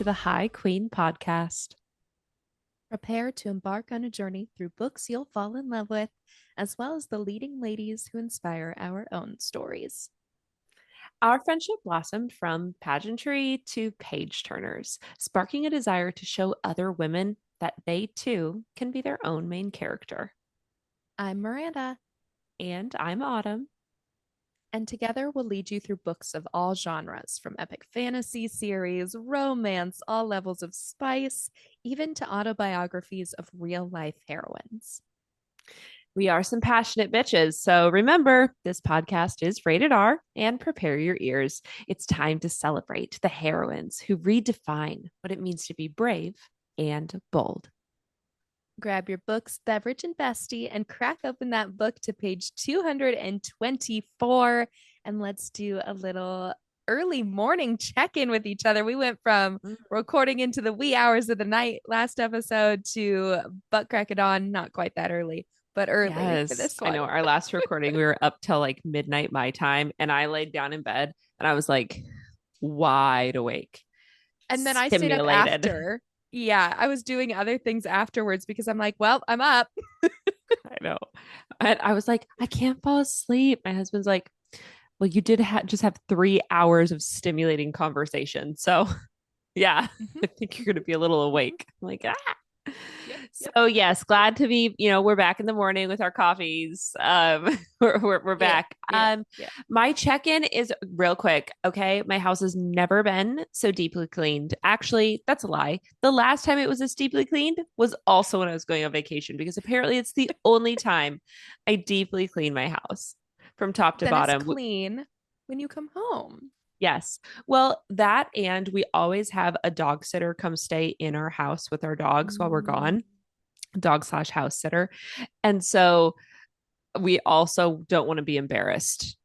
the High Queen podcast. Prepare to embark on a journey through books you'll fall in love with, as well as the leading ladies who inspire our own stories. Our friendship blossomed from pageantry to page turners, sparking a desire to show other women that they too can be their own main character. I'm Miranda, And I'm Autumn. and together we'll lead you through books of all genres, from epic fantasy series, romance, all levels of spice, even to autobiographies of real life heroines. We are some passionate bitches, so remember, this podcast is rated R and prepare your ears. It's time to celebrate the heroines who redefine what it means to be brave and bold. Grab your books, beverage, and bestie, and crack open that book to page 224. And let's do a little early morning check in with each other. We went from recording into the wee hours of the night last episode to butt crack it on, not quite that early, but early for this I one. know our last recording, we were up till like midnight my time, and I laid down in bed and I was like wide awake, And then I stayed up stimulated. after. Yeah, I was doing other things afterwards because I'm like, well, I'm up. I know. And I was like, I can't fall asleep. My husband's like, well, you did just have 3 hours of stimulating conversation. So, yeah, I think you're going to be a little awake. I'm like, ah. So yes, glad to be, we're back in the morning with our coffees. We're back. My check-in is real quick. Okay. My house has never been so deeply cleaned. Actually, that's a lie. The last time it was this deeply cleaned was also when I was going on vacation, because apparently it's the only time I deeply clean my house from top to Then it's bottom. clean when you come home. Yes. Well, that, and we always have a dog sitter come stay in our house with our dogs while we're gone. Dog/house sitter. And so we also don't want to be embarrassed.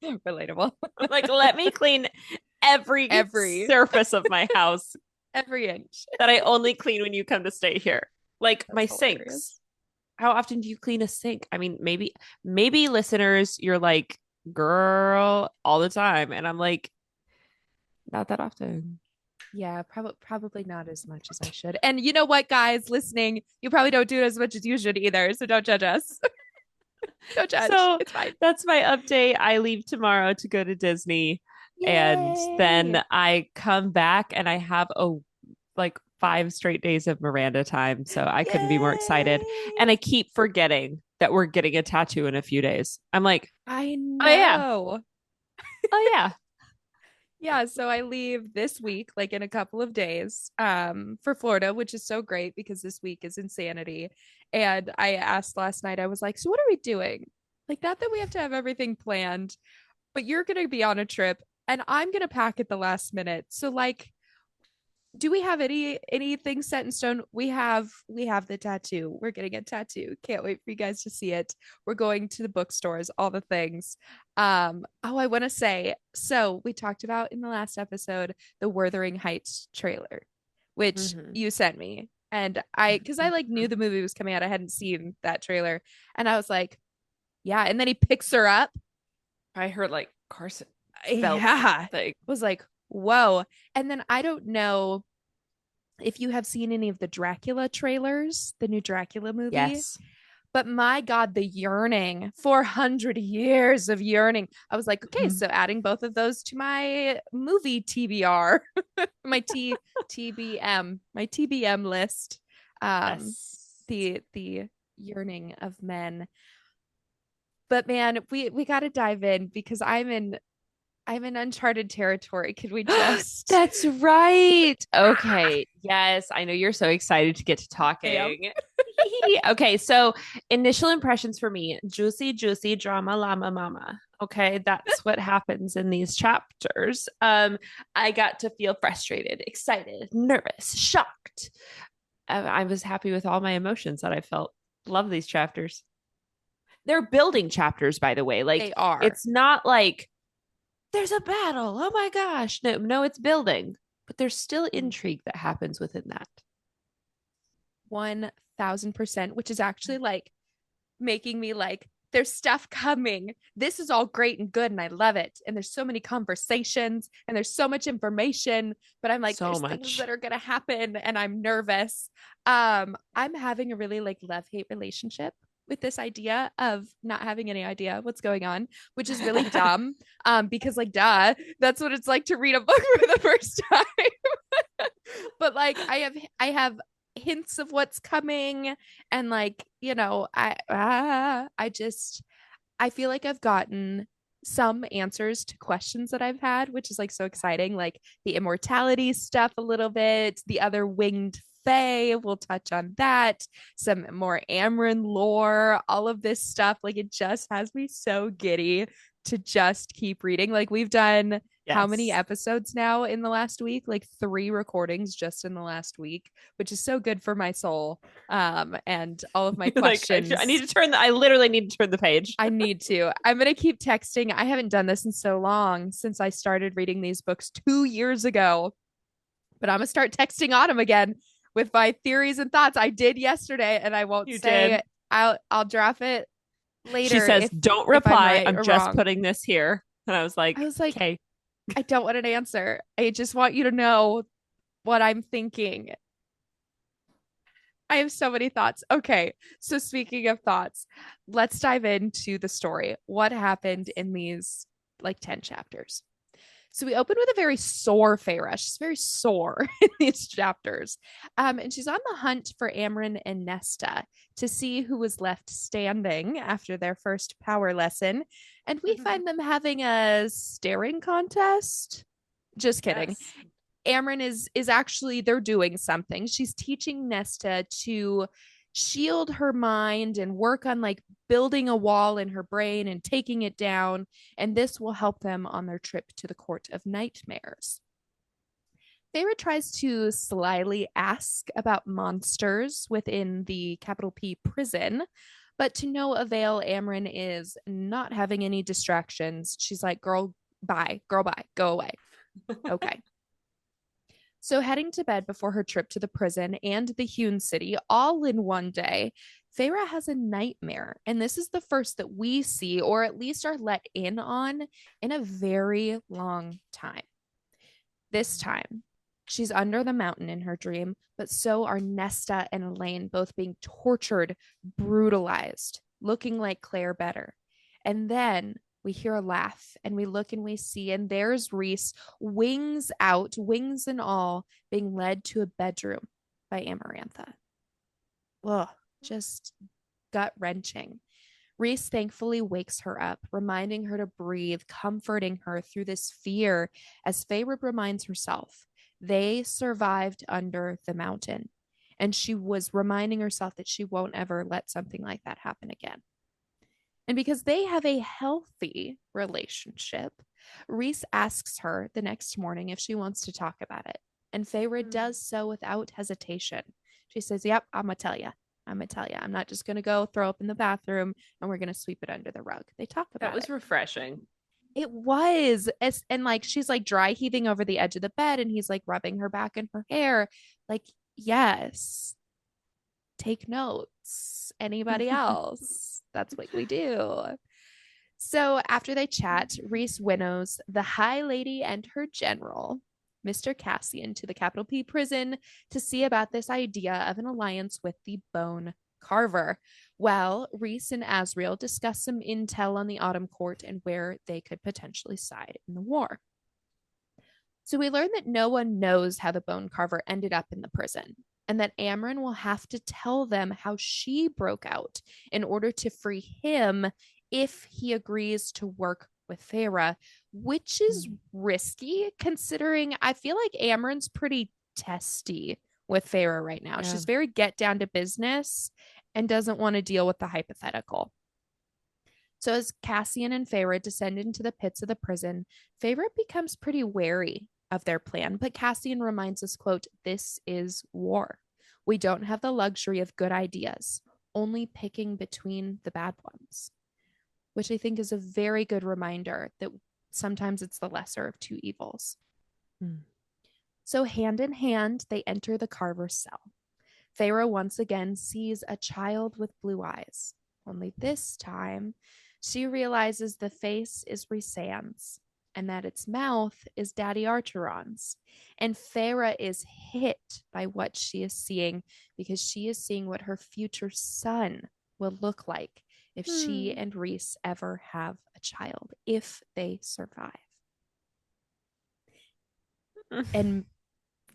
Relatable. Like, let me clean every surface of my house, every inch that I only clean when you come to stay here. Like That's my hilarious. sinks. How often do you clean a sink? I mean, maybe listeners, you're like, girl, all the time. And I'm like, not that often. Yeah, probably not as much as I should. And you know what, guys listening, you probably don't do it as much as you should either. So don't judge us. Don't judge. So it's fine. that's my update. I leave tomorrow to go to Disney. Yay! And then I come back and I have like 5 straight days of Miranda time. So I couldn't be more excited. And I keep forgetting that we're getting a tattoo in a few days. I'm like, I know. oh yeah. Oh yeah. Yeah, so I leave this week, like in a couple of days, for Florida, which is so great because this week is insanity. And I asked last night, I was like, so what are we doing? Like, not that we have to have everything planned, but you're gonna be on a trip and I'm gonna pack at the last minute. So like, do we have anything set in stone? We have the tattoo. We're getting a tattoo. Can't wait for you guys to see it. We're going to the bookstores, all the things. I want to say, so we talked about in the last episode the Wuthering Heights trailer, which you sent me. And because I like knew the movie was coming out, I hadn't seen that trailer. And I was like, yeah. And then he picks her up. I heard like Carson. Yeah. Was like, whoa. And then I don't know if you have seen any of the Dracula trailers, the new Dracula movie. Yes. But my God, the yearning, 400 years of yearning. I was like, okay, so adding both of those to my movie TBR, my TBM list. Yes. The yearning of men. But man, we got to dive in because I'm in uncharted territory. Could we just? That's right. Okay. Yes. I know you're so excited to get to talking. Okay. So, initial impressions for me, juicy, juicy drama llama mama. Okay. That's what happens in these chapters. I got to feel frustrated, excited, nervous, shocked. I was happy with all my emotions that I felt. Love these chapters. They're building chapters, by the way. Like, they are. It's not like there's a battle. Oh my gosh. No, it's building, but there's still intrigue that happens within that. 1000%, which is actually like making me like there's stuff coming. This is all great and good, and I love it. And there's so many conversations and there's so much information, but I'm like, So there's things much. that are gonna happen, and I'm nervous. I'm having a really like love-hate relationship with this idea of not having any idea what's going on, which is really dumb. Because like duh, that's what it's like to read a book for the first time. But like I have hints of what's coming, and like, you know, I just I feel like I've gotten some answers to questions that I've had, which is like so exciting, like the immortality stuff a little bit, the other winged fae, we'll touch on that, some more Amryn lore, all of this stuff. Like it just has me so giddy to just keep reading. Like we've done how many Yes. episodes now in the last week? Like 3 recordings just in the last week, which is so good for my soul. And all of my Like I questions, need to I literally need to turn the page. I need to. I'm going to keep texting. I haven't done this in so long, since I started reading these books 2 years ago, but I'm going to start texting Autumn again with my theories and thoughts. I did yesterday, and I won't You say. did. I'll drop it She later says, if "Don't I'm reply. right I'm or just wrong. putting this here." And I was I like, was like, "Okay." I don't want an answer. I just want you to know what I'm thinking. I have so many thoughts. Okay, so speaking of thoughts, let's dive into the story. What happened in these like 10 chapters? So we open with a very sore Feyre. She's very sore in these chapters. And she's on the hunt for Amryn and Nesta to see who was left standing after their first power lesson. And we find them having a staring contest. Just kidding. Yes. Amryn is actually, they're doing something. She's teaching Nesta to shield her mind and work on like building a wall in her brain and taking it down, and this will help them on their trip to the court of nightmares. Feyre tries to slyly ask about monsters within the capital P prison, but to no avail. Amryn is not having any distractions. She's like, girl, bye, go away. Okay. So, heading to bed before her trip to the prison and the Hewn City all in one day, Feyre has a nightmare. And this is the first that we see, or at least are let in on, in a very long time. This time, she's under the mountain in her dream, but so are Nesta and Elaine, both being tortured, brutalized, looking like Claire better. And then we hear a laugh, and we look and we see, and there's Rhys, wings out, wings and all, being led to a bedroom by Amarantha. Ugh, just gut wrenching. Rhys thankfully wakes her up, reminding her to breathe, comforting her through this fear, as Feyre reminds herself they survived under the mountain. And she was reminding herself that she won't ever let something like that happen again. And because they have a healthy relationship, Rhys asks her the next morning if she wants to talk about it. And Feyre does so without hesitation. She says, yep, I'm going to tell you. I'm going to tell you. I'm not just going to go throw up in the bathroom and we're going to sweep it under the rug. They talk That about it. was refreshing. It was. And like, she's like dry heaving over the edge of the bed, and he's like rubbing her back and her hair. Like, yes, take notes. Anybody else? That's what we do. So after they chat, Rhys winnows the High Lady and her general, Mr. Cassian, to the Capital P prison to see about this idea of an alliance with the Bone Carver. Well, Rhys and Asriel discuss some intel on the Autumn Court and where they could potentially side in the war. So we learn that no one knows how the Bone Carver ended up in the prison, and that Amryn will have to tell them how she broke out in order to free him if he agrees to work with Feyre, which is risky considering I feel like Amryn's pretty testy with Feyre right now. Yeah. She's very get down to business and doesn't want to deal with the hypothetical. So as Cassian and Feyre descend into the pits of the prison, Feyre becomes pretty wary of their plan, but Cassian reminds us, quote, "This is war. We don't have the luxury of good ideas, only picking between the bad ones," which I think is a very good reminder that sometimes it's the lesser of two evils. So hand in hand, they enter the Carver cell. Feyre once again sees a child with blue eyes, Only this time, she realizes the face is Rhysand's and that its mouth is Daddy Archeron's. And Feyre is hit by what she is seeing because she is seeing what her future son will look like if she and Rhys ever have a child, if they survive. And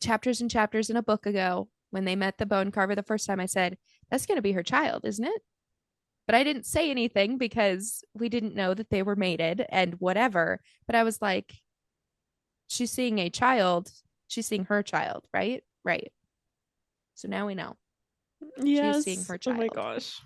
chapters and chapters in a book ago, when they met the Bone Carver the first time, I said, that's going to be her child, isn't it? But I didn't say anything because we didn't know that they were mated and whatever. But I was like, she's seeing a child. She's seeing her child, right? Right. So now we know. She is seeing Yes. her Oh my child. gosh.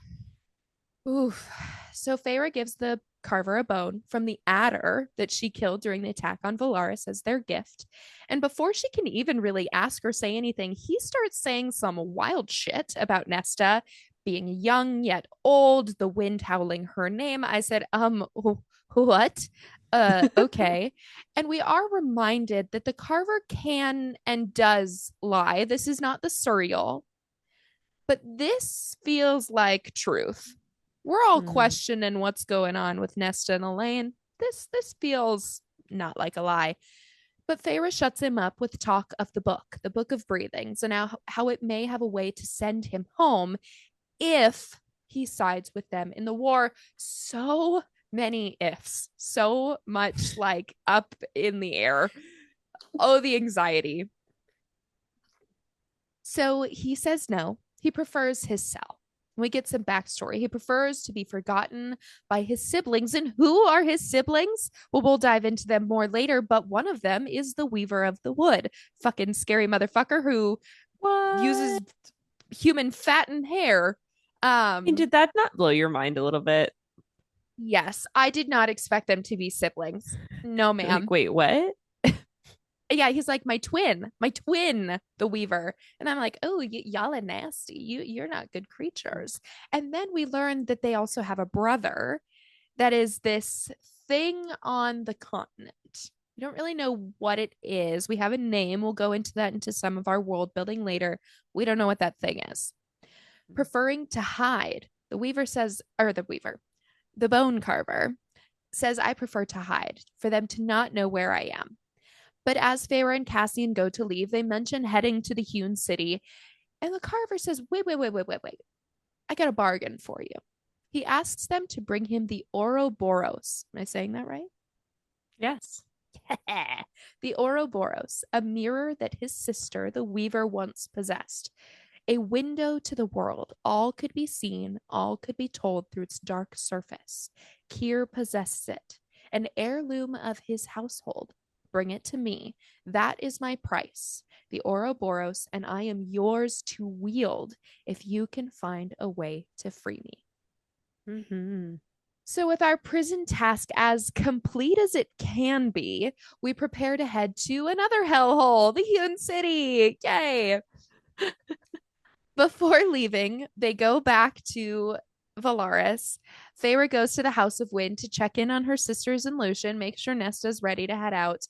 Oof. So Feyre gives the Carver a bone from the adder that she killed during the attack on Valaris as their gift. And before she can even really ask or say anything, he starts saying some wild shit about Nesta being young yet old, the wind howling her name. I said, what? Okay. And we are reminded that the Carver can and does lie. This is not the surreal, but this feels like truth. We're all questioning what's going on with Nesta and Elaine. This feels not like a lie. But Feyre shuts him up with talk of the book of breathings, and how it may have a way to send him home if he sides with them in the war. So many ifs, so much like up in the air. Oh, the anxiety. So he says no. He prefers his cell. We get some backstory. He prefers to be forgotten by his siblings. And who are his siblings? Well, we'll dive into them more later, but one of them is the Weaver of the Wood. Fucking scary motherfucker who uses human fat and hair. And did that not blow your mind a little bit? Yes, I did not expect them to be siblings. No, You're like, ma'am. wait, what? Yeah, he's like my twin, the Weaver, and I'm like, oh, y'all are nasty. You're not good creatures. And then we learned that they also have a brother that is this thing on the continent. We don't really know what it is. We have a name. We'll go into that into some of our world building later. We don't know what that thing is. Preferring to hide, the Weaver says, or the Weaver, the Bone Carver says, I prefer to hide for them to not know where I am. But as Feyre and Cassian go to leave, they mention heading to the hewn city. And the Carver says, wait. I got a bargain for you. He asks them to bring him the Ouroboros. Am I saying that right? Yes. The Ouroboros, a mirror that his sister, the Weaver, once possessed. A window to the world. All could be seen, all could be told through its dark surface. Keir possesses it, an heirloom of his household. Bring it to me. That is my price, the Ouroboros, and I am yours to wield if you can find a way to free me. So, with our prison task as complete as it can be, we prepare to head to another hellhole, the hewn city. Yay! Before leaving, they go back to Valaris. Feyre goes to the House of Wind to check in on her sisters and Lucian, make sure Nesta's ready to head out.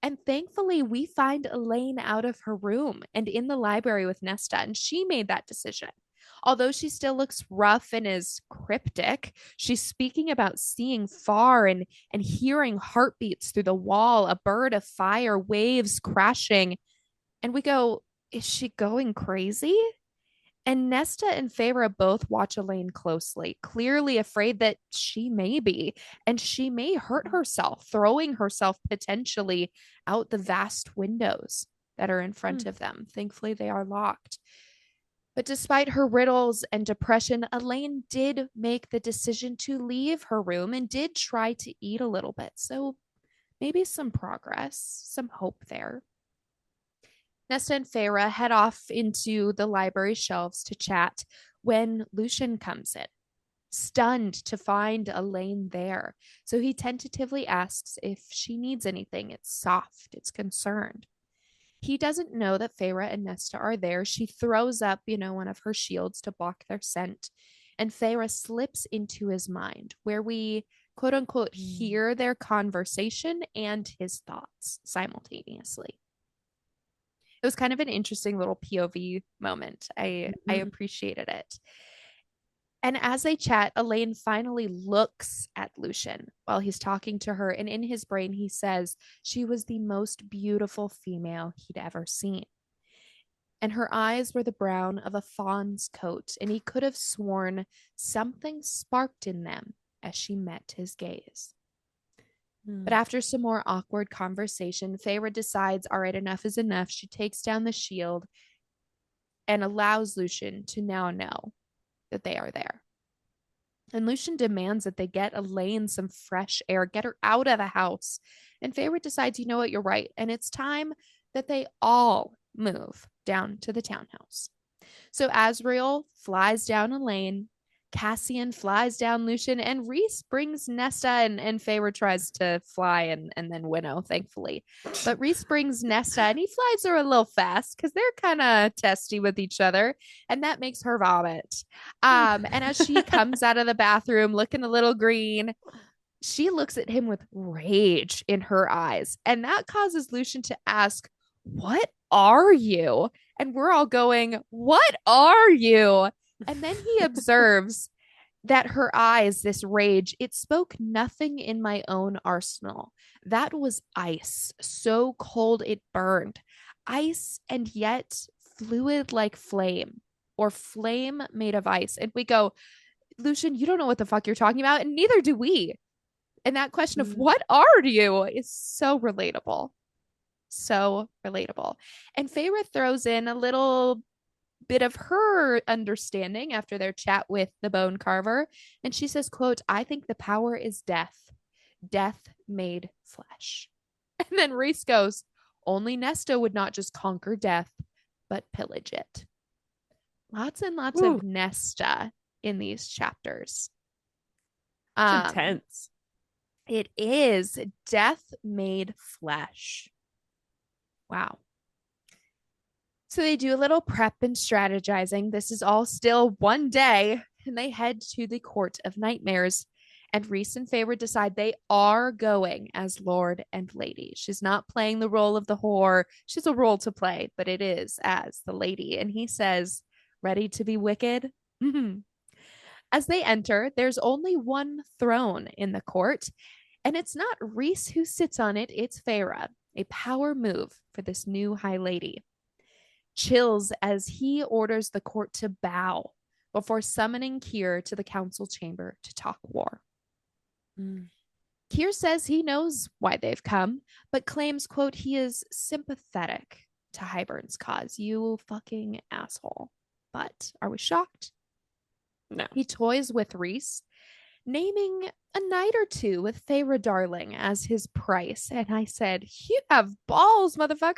And thankfully, we find Elaine out of her room and in the library with Nesta, and she made that decision. Although she still looks rough and is cryptic, she's speaking about seeing far and hearing heartbeats through the wall, a bird of fire, waves crashing. And we go, is she going crazy? And Nesta and Feyre both watch Elaine closely, clearly afraid that she may be, and she may hurt herself, throwing herself potentially out the vast windows that are in front of them. Thankfully, they are locked. But despite her riddles and depression, Elaine did make the decision to leave her room and did try to eat a little bit. So maybe some progress, some hope there. Nesta and Feyre head off into the library shelves to chat when Lucian comes in, stunned to find Elaine there. So he tentatively asks if she needs anything. It's soft, it's concerned. He doesn't know that Feyre and Nesta are there. She throws up, one of her shields to block their scent. And Feyre slips into his mind, where we quote unquote hear their conversation and his thoughts simultaneously. It was kind of an interesting little POV moment. I appreciated it. And as they chat, Elaine finally looks at Lucian while he's talking to her. And in his brain, he says she was the most beautiful female he'd ever seen. And her eyes were the brown of a fawn's coat. And he could have sworn something sparked in them as she met his gaze. But after some more awkward conversation, Feyre decides, all right, enough is enough. She takes down the shield and allows Lucian to now know that they are there. And Lucian demands that they get Elaine some fresh air, get her out of the house. And Feyre decides, you know what, you're right. And it's time that they all move down to the townhouse. So Azriel flies down Elaine, Cassian flies down Lucian, and Rhys brings Nesta, and Feyre tries to fly and then Winnow, thankfully. But Rhys brings Nesta, and he flies her a little fast because they're kind of testy with each other, and that makes her vomit. And as she comes out of the bathroom looking a little green, she looks at him with rage in her eyes, and that causes Lucian to ask, "What are you?" And we're all going, "What are you?" And then he observes that her eyes, this rage, it spoke nothing in my own arsenal. That was ice, so cold it burned. Ice and yet fluid like flame, or flame made of ice. And we go, Lucian, you don't know what the fuck you're talking about, and neither do we. And that question of what are you is so relatable. So relatable. And Feyre throws in a little bit of her understanding after their chat with the Bone Carver. And she says, quote, "I think the power is death. Death made flesh." And then Rhys goes, "Only Nesta would not just conquer death, but pillage it." Lots and lots of Nesta in these chapters. It's intense. It is. Death made flesh. Wow. So they do a little prep and strategizing. This is all still one day, and they head to the Court of Nightmares. And Rhys and Feyre decide they are going as Lord and Lady. She's not playing the role of the whore. She has a role to play, but it is as the lady. And he says, "Ready to be wicked?" As they enter, there's only one throne in the court, and it's not Rhys who sits on it, it's Feyre, a power move for this new High Lady. Chills as he orders the court to bow before summoning Keir to the council chamber to talk war. Keir says he knows why they've come, but claims, quote, he is sympathetic to Hybern's cause. You fucking asshole. But are we shocked? No. He toys with Rhys, naming a night or two with Feyre Darling as his price. And I said, you have balls, motherfucker.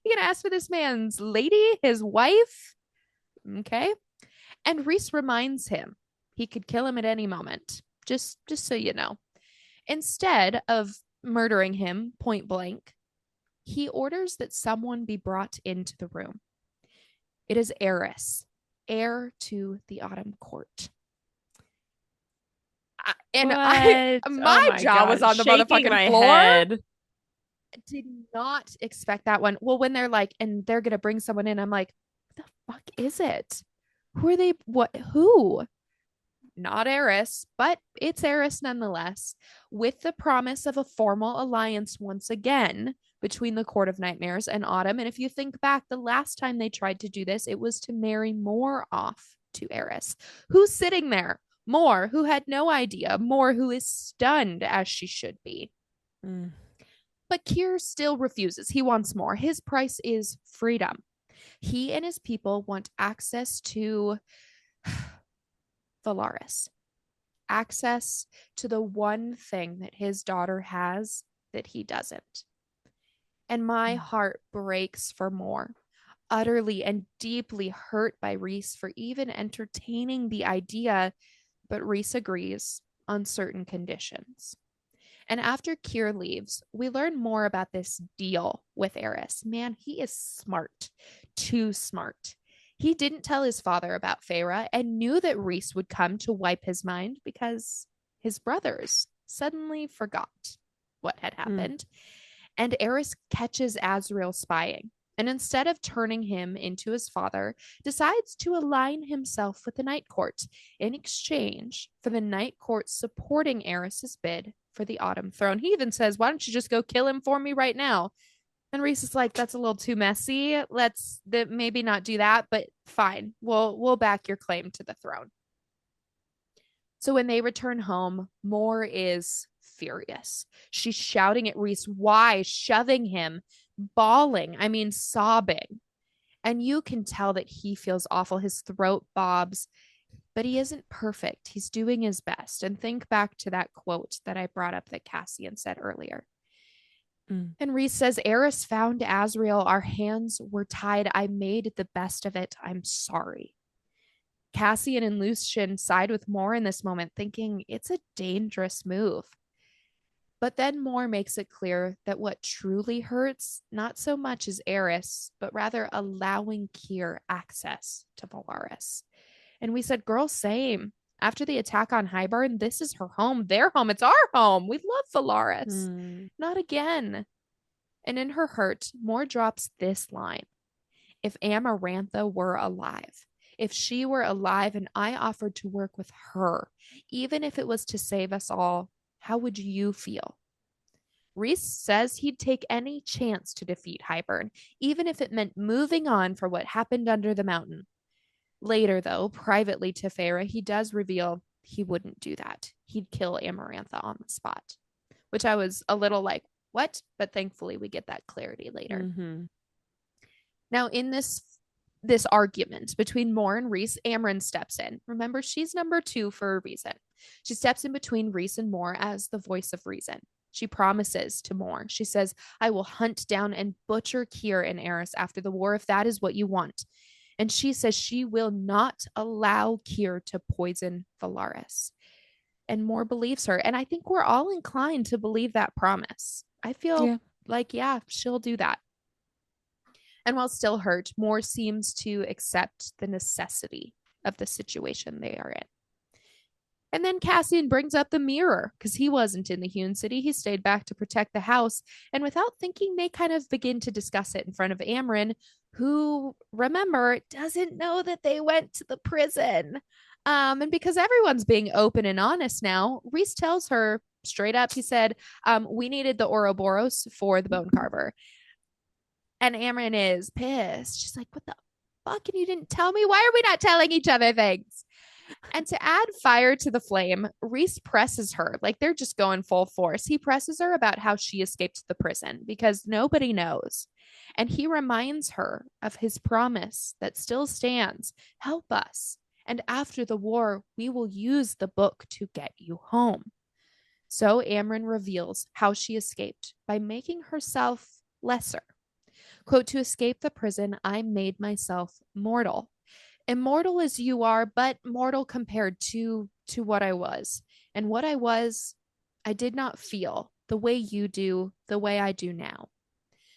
You gonna ask for this man's lady, his wife? Okay. And Rhys reminds him he could kill him at any moment. Just so you know. Instead of murdering him point blank, he orders that someone be brought into the room. It is Eris, heir to the Autumn Court. My jaw was on the motherfucking floor. Head. Did not expect that one. Well, when they're like, and they're gonna bring someone in, I'm like, what the fuck is it? Who are they? What? Who? Not Eris, but it's Eris nonetheless, with the promise of a formal alliance once again between the Court of Nightmares and Autumn. And if you think back, the last time they tried to do this, it was to marry Mor off to Eris, who's sitting there. Mor, who had no idea. Mor, who is stunned, as she should be. But Keir still refuses. He wants more. His price is freedom. He and his people want access to Valaris. Access to the one thing that his daughter has that he doesn't. And my heart breaks for Mor, utterly and deeply hurt by Rhys for even entertaining the idea, but Rhys agrees on certain conditions. And after Keir leaves, we learn more about this deal with Eris. Man, he is smart. Too smart. He didn't tell his father about Feyre and knew that Rhys would come to wipe his mind because his brothers suddenly forgot what had happened. And Eris catches Azriel spying. and instead of turning him into his father, decides to align himself with the Night Court in exchange for the Night Court supporting Aerys's bid for the Autumn Throne. He even says, "Why don't you just go kill him for me right now?" And Rhys is like, "That's a little too messy. Let's maybe not do that, but fine. We'll back your claim to the throne." So when they return home, Mor is furious. She's shouting at Rhys, why, shoving him, bawling, I mean, sobbing. And you can tell that he feels awful. His throat bobs, but he isn't perfect. He's doing his best. And think back to that quote that I brought up that Cassian said earlier. And Rhys says, "Aerys found Azriel. Our hands were tied. I made the best of it. I'm sorry." Cassian and Lucien side with Mor in this moment, thinking it's a dangerous move. But then Mor makes it clear that what truly hurts, not so much is Aerys, but rather allowing Kyr access to Velaris. And we said, girl, same. After the attack on Hybern, this is her home, their home. It's our home. We love Velaris. Not again. And in her hurt, Mor drops this line. If Amarantha were alive, if she were alive and I offered to work with her, even if it was to save us all, how would you feel? Rhys says he'd take any chance to defeat Hybern, even if it meant moving on for what happened under the mountain. Later, though, privately to Feyre, he does reveal he wouldn't do that. He'd kill Amarantha on the spot, which I was a little like, what? But thankfully we get that clarity later. Now, in this argument between Mor and Rhys, Amren steps in. Remember, she's number 2 for a reason. She steps in between Rhys and Mor as the voice of reason. She promises to Mor. She says, "I will hunt down and butcher Kyr and Aerys after the war if that is what you want." And she says she will not allow Kyr to poison Velaris. And Mor believes her. And I think we're all inclined to believe that promise. I feel like, yeah, she'll do that. And while still hurt, Mor seems to accept the necessity of the situation they are in. And then Cassian brings up the mirror because he wasn't in the Hewn City. He stayed back to protect the house. And without thinking, they kind of begin to discuss it in front of Amren, who, remember, doesn't know that they went to the prison. And because everyone's being open and honest now, Rhys tells her straight up, he said, we needed the Ouroboros for the Bone Carver. And Amren is pissed. She's like, what the fuck? And you didn't tell me? Why are we not telling each other things? And to add fire to the flame, Rhys presses her, like they're just going full force. He presses her about how she escaped the prison because nobody knows. And he reminds her of his promise that still stands. Help us. And after the war, we will use the book to get you home. So Amren reveals how she escaped by making herself lesser. Quote, "To escape the prison, I made myself mortal. Immortal as you are, but mortal compared to what I was. And what I was, I did not feel the way you do, the way I do now."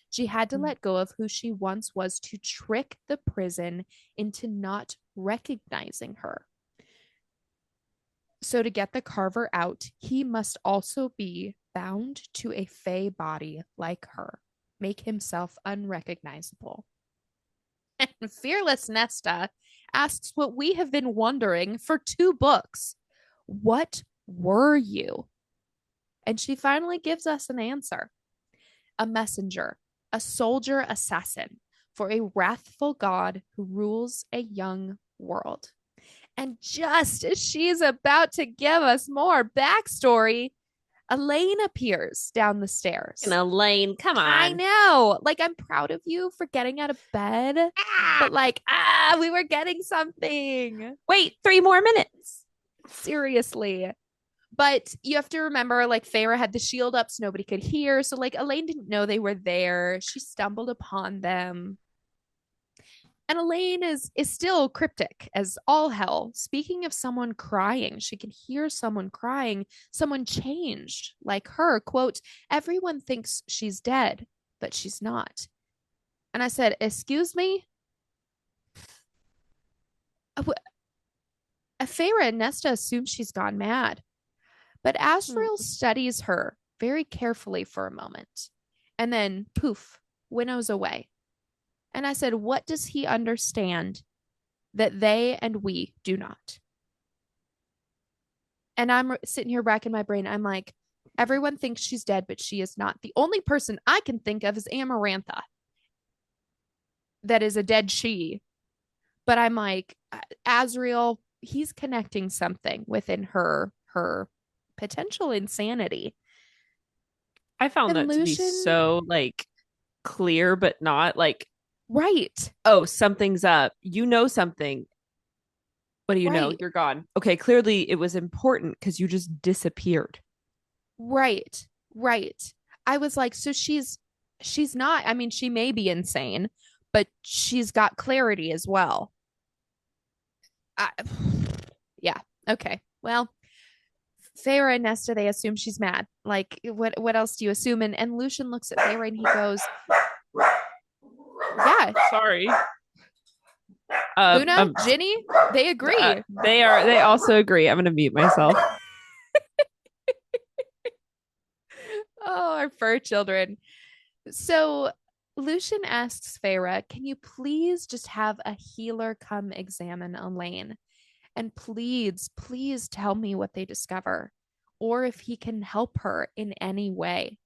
She had to let go of who she once was to trick the prison into not recognizing her. So to get the Carver out, he must also be bound to a Fey body like her, make himself unrecognizable. And fearless Nesta asks what we have been wondering for 2 books. What were you? And she finally gives us an answer. A messenger, a soldier assassin for a wrathful god who rules a young world. And just as she's about to give us more backstory, Elaine appears down the stairs. And Elaine, come on. I know. Like, I'm proud of you for getting out of bed. But like, we were getting something. Wait, 3 more minutes. Seriously. But you have to remember, like, Feyre had the shield up so nobody could hear. So, like, Elaine didn't know they were there. She stumbled upon them. And Elaine is still cryptic as all hell. Speaking of someone crying, she can hear someone crying, someone changed like her. Quote, "Everyone thinks she's dead, but she's not." And I said, excuse me? Feyre and Nesta assume she's gone mad. But Azriel studies her very carefully for a moment. And then, poof, winnows away. And I said, what does he understand that they and we do not? And I'm sitting here racking my brain. I'm like, everyone thinks she's dead, but she is not. The only person I can think of is Amarantha, that is a dead she. But I'm like, Azriel, he's connecting something within her potential insanity. I found And that to be Lucian, so like clear, but not like, right, oh, something's up. You know something. What do you know? right, You're gone. Okay, clearly it was important because you just disappeared. right, right. I was like, so she's not, I mean, she may be insane, but she's got clarity as well. I, yeah. Okay. Well, Feyre and Nesta, they assume she's mad. Like, what else do you assume? And Lucian looks at Feyre and he goes, yeah, Sorry. Luna, Ginny, they agree. They also agree. I'm gonna mute myself. Oh, our fur children. So Lucian asks Feyre, can you please just have a healer come examine Elaine? And please tell me what they discover, or if he can help her in any way.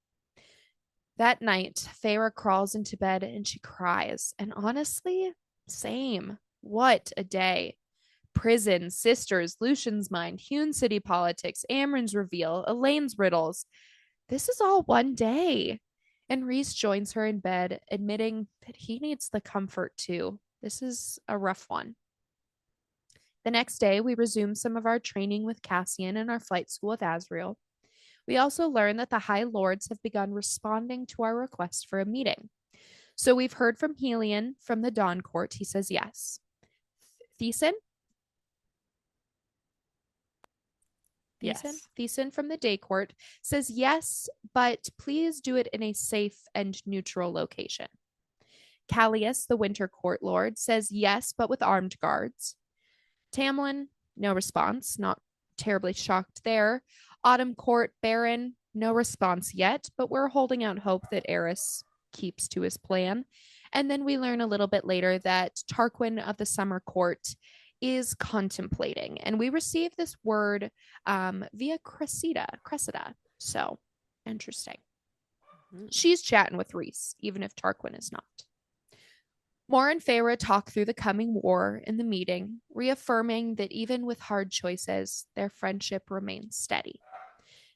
That night, Feyre crawls into bed and she cries. And honestly, same. What a day. Prison, sisters, Lucian's mind, Hewn City politics, Amren's reveal, Elaine's riddles. This is all one day. And Rhys joins her in bed, admitting that he needs the comfort too. This is a rough one. The next day, we resume some of our training with Cassian and our flight school with Azriel. We also learn that the High Lords have begun responding to our request for a meeting. So we've heard from Helion from the Dawn Court. He says yes. Thiessen? Yes. Thiessen from the Day Court says yes, but please do it in a safe and neutral location. Callias, the Winter Court Lord, says yes, but with armed guards. Tamlin, no response, not terribly shocked there. Autumn Court Baron, no response yet, but we're holding out hope that Eris keeps to his plan. And then we learn a little bit later that Tarquin of the Summer Court is contemplating. And we receive this word via Cressida. So interesting. She's chatting with Rhys, even if Tarquin is not. Mor and Feyre talk through the coming war in the meeting, reaffirming that even with hard choices, their friendship remains steady.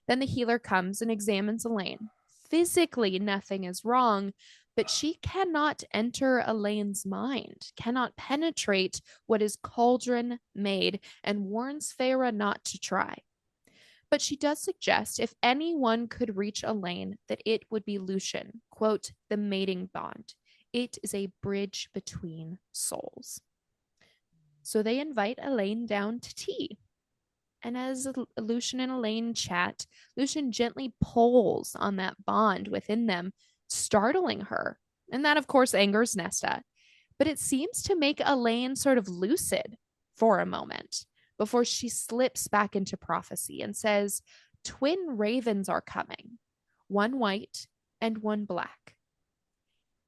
Then the healer comes and examines Elaine. Physically, nothing is wrong, but she cannot enter Elaine's mind, cannot penetrate what is cauldron made, and warns Feyre not to try. But she does suggest if anyone could reach Elaine, that it would be Lucian, quote, the mating bond. It is a bridge between souls. So they invite Elaine down to tea. And as Lucian and Elaine chat, Lucian gently pulls on that bond within them, startling her. And that, of course, angers Nesta. But it seems to make Elaine sort of lucid for a moment before she slips back into prophecy and says, twin ravens are coming, one white and one black.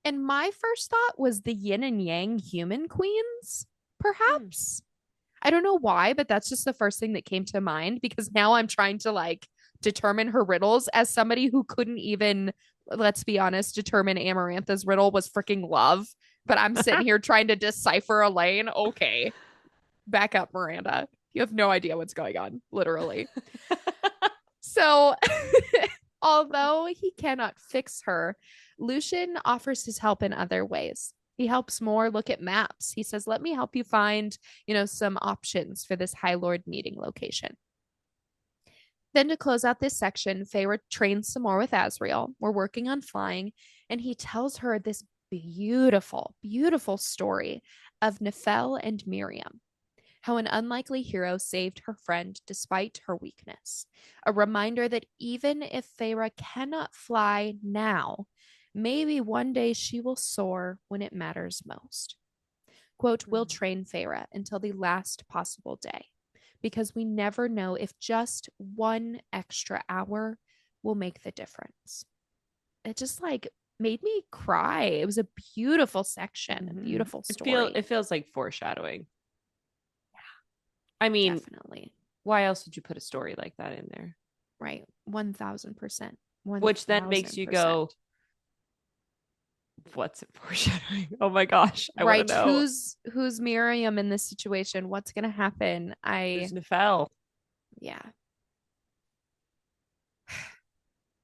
And my first thought was the yin and yang human queens, perhaps. I don't know why, but that's just the first thing that came to mind because now I'm trying to like determine her riddles as somebody who couldn't even, let's be honest, determine Amarantha's riddle was freaking love. But I'm sitting here trying to decipher Elaine. Okay, back up, Miranda. You have no idea what's going on, literally. So, although he cannot fix her, Lucian offers his help in other ways. He helps Mor look at maps. He says, let me help you find, some options for this High Lord meeting location. Then to close out this section, Feyre trains some more with Azriel. We're working on flying, and he tells her this beautiful, beautiful story of Nephelle and Miriam. How an unlikely hero saved her friend despite her weakness. A reminder that even if Feyre cannot fly now, maybe one day she will soar when it matters most. Quote, we'll train Feyre until the last possible day, because we never know if just one extra hour will make the difference. It just like made me cry. It was a beautiful section, a Mm-hmm. beautiful story. It feels like foreshadowing. I mean, Definitely. why else would you put a story like that in there? Right. 1000%. Which then makes you go, 1000%. what's it foreshadowing? Oh my gosh, I want to Right. know. Who's Miriam in this situation? What's gonna happen? Who's Nephelle? Yeah.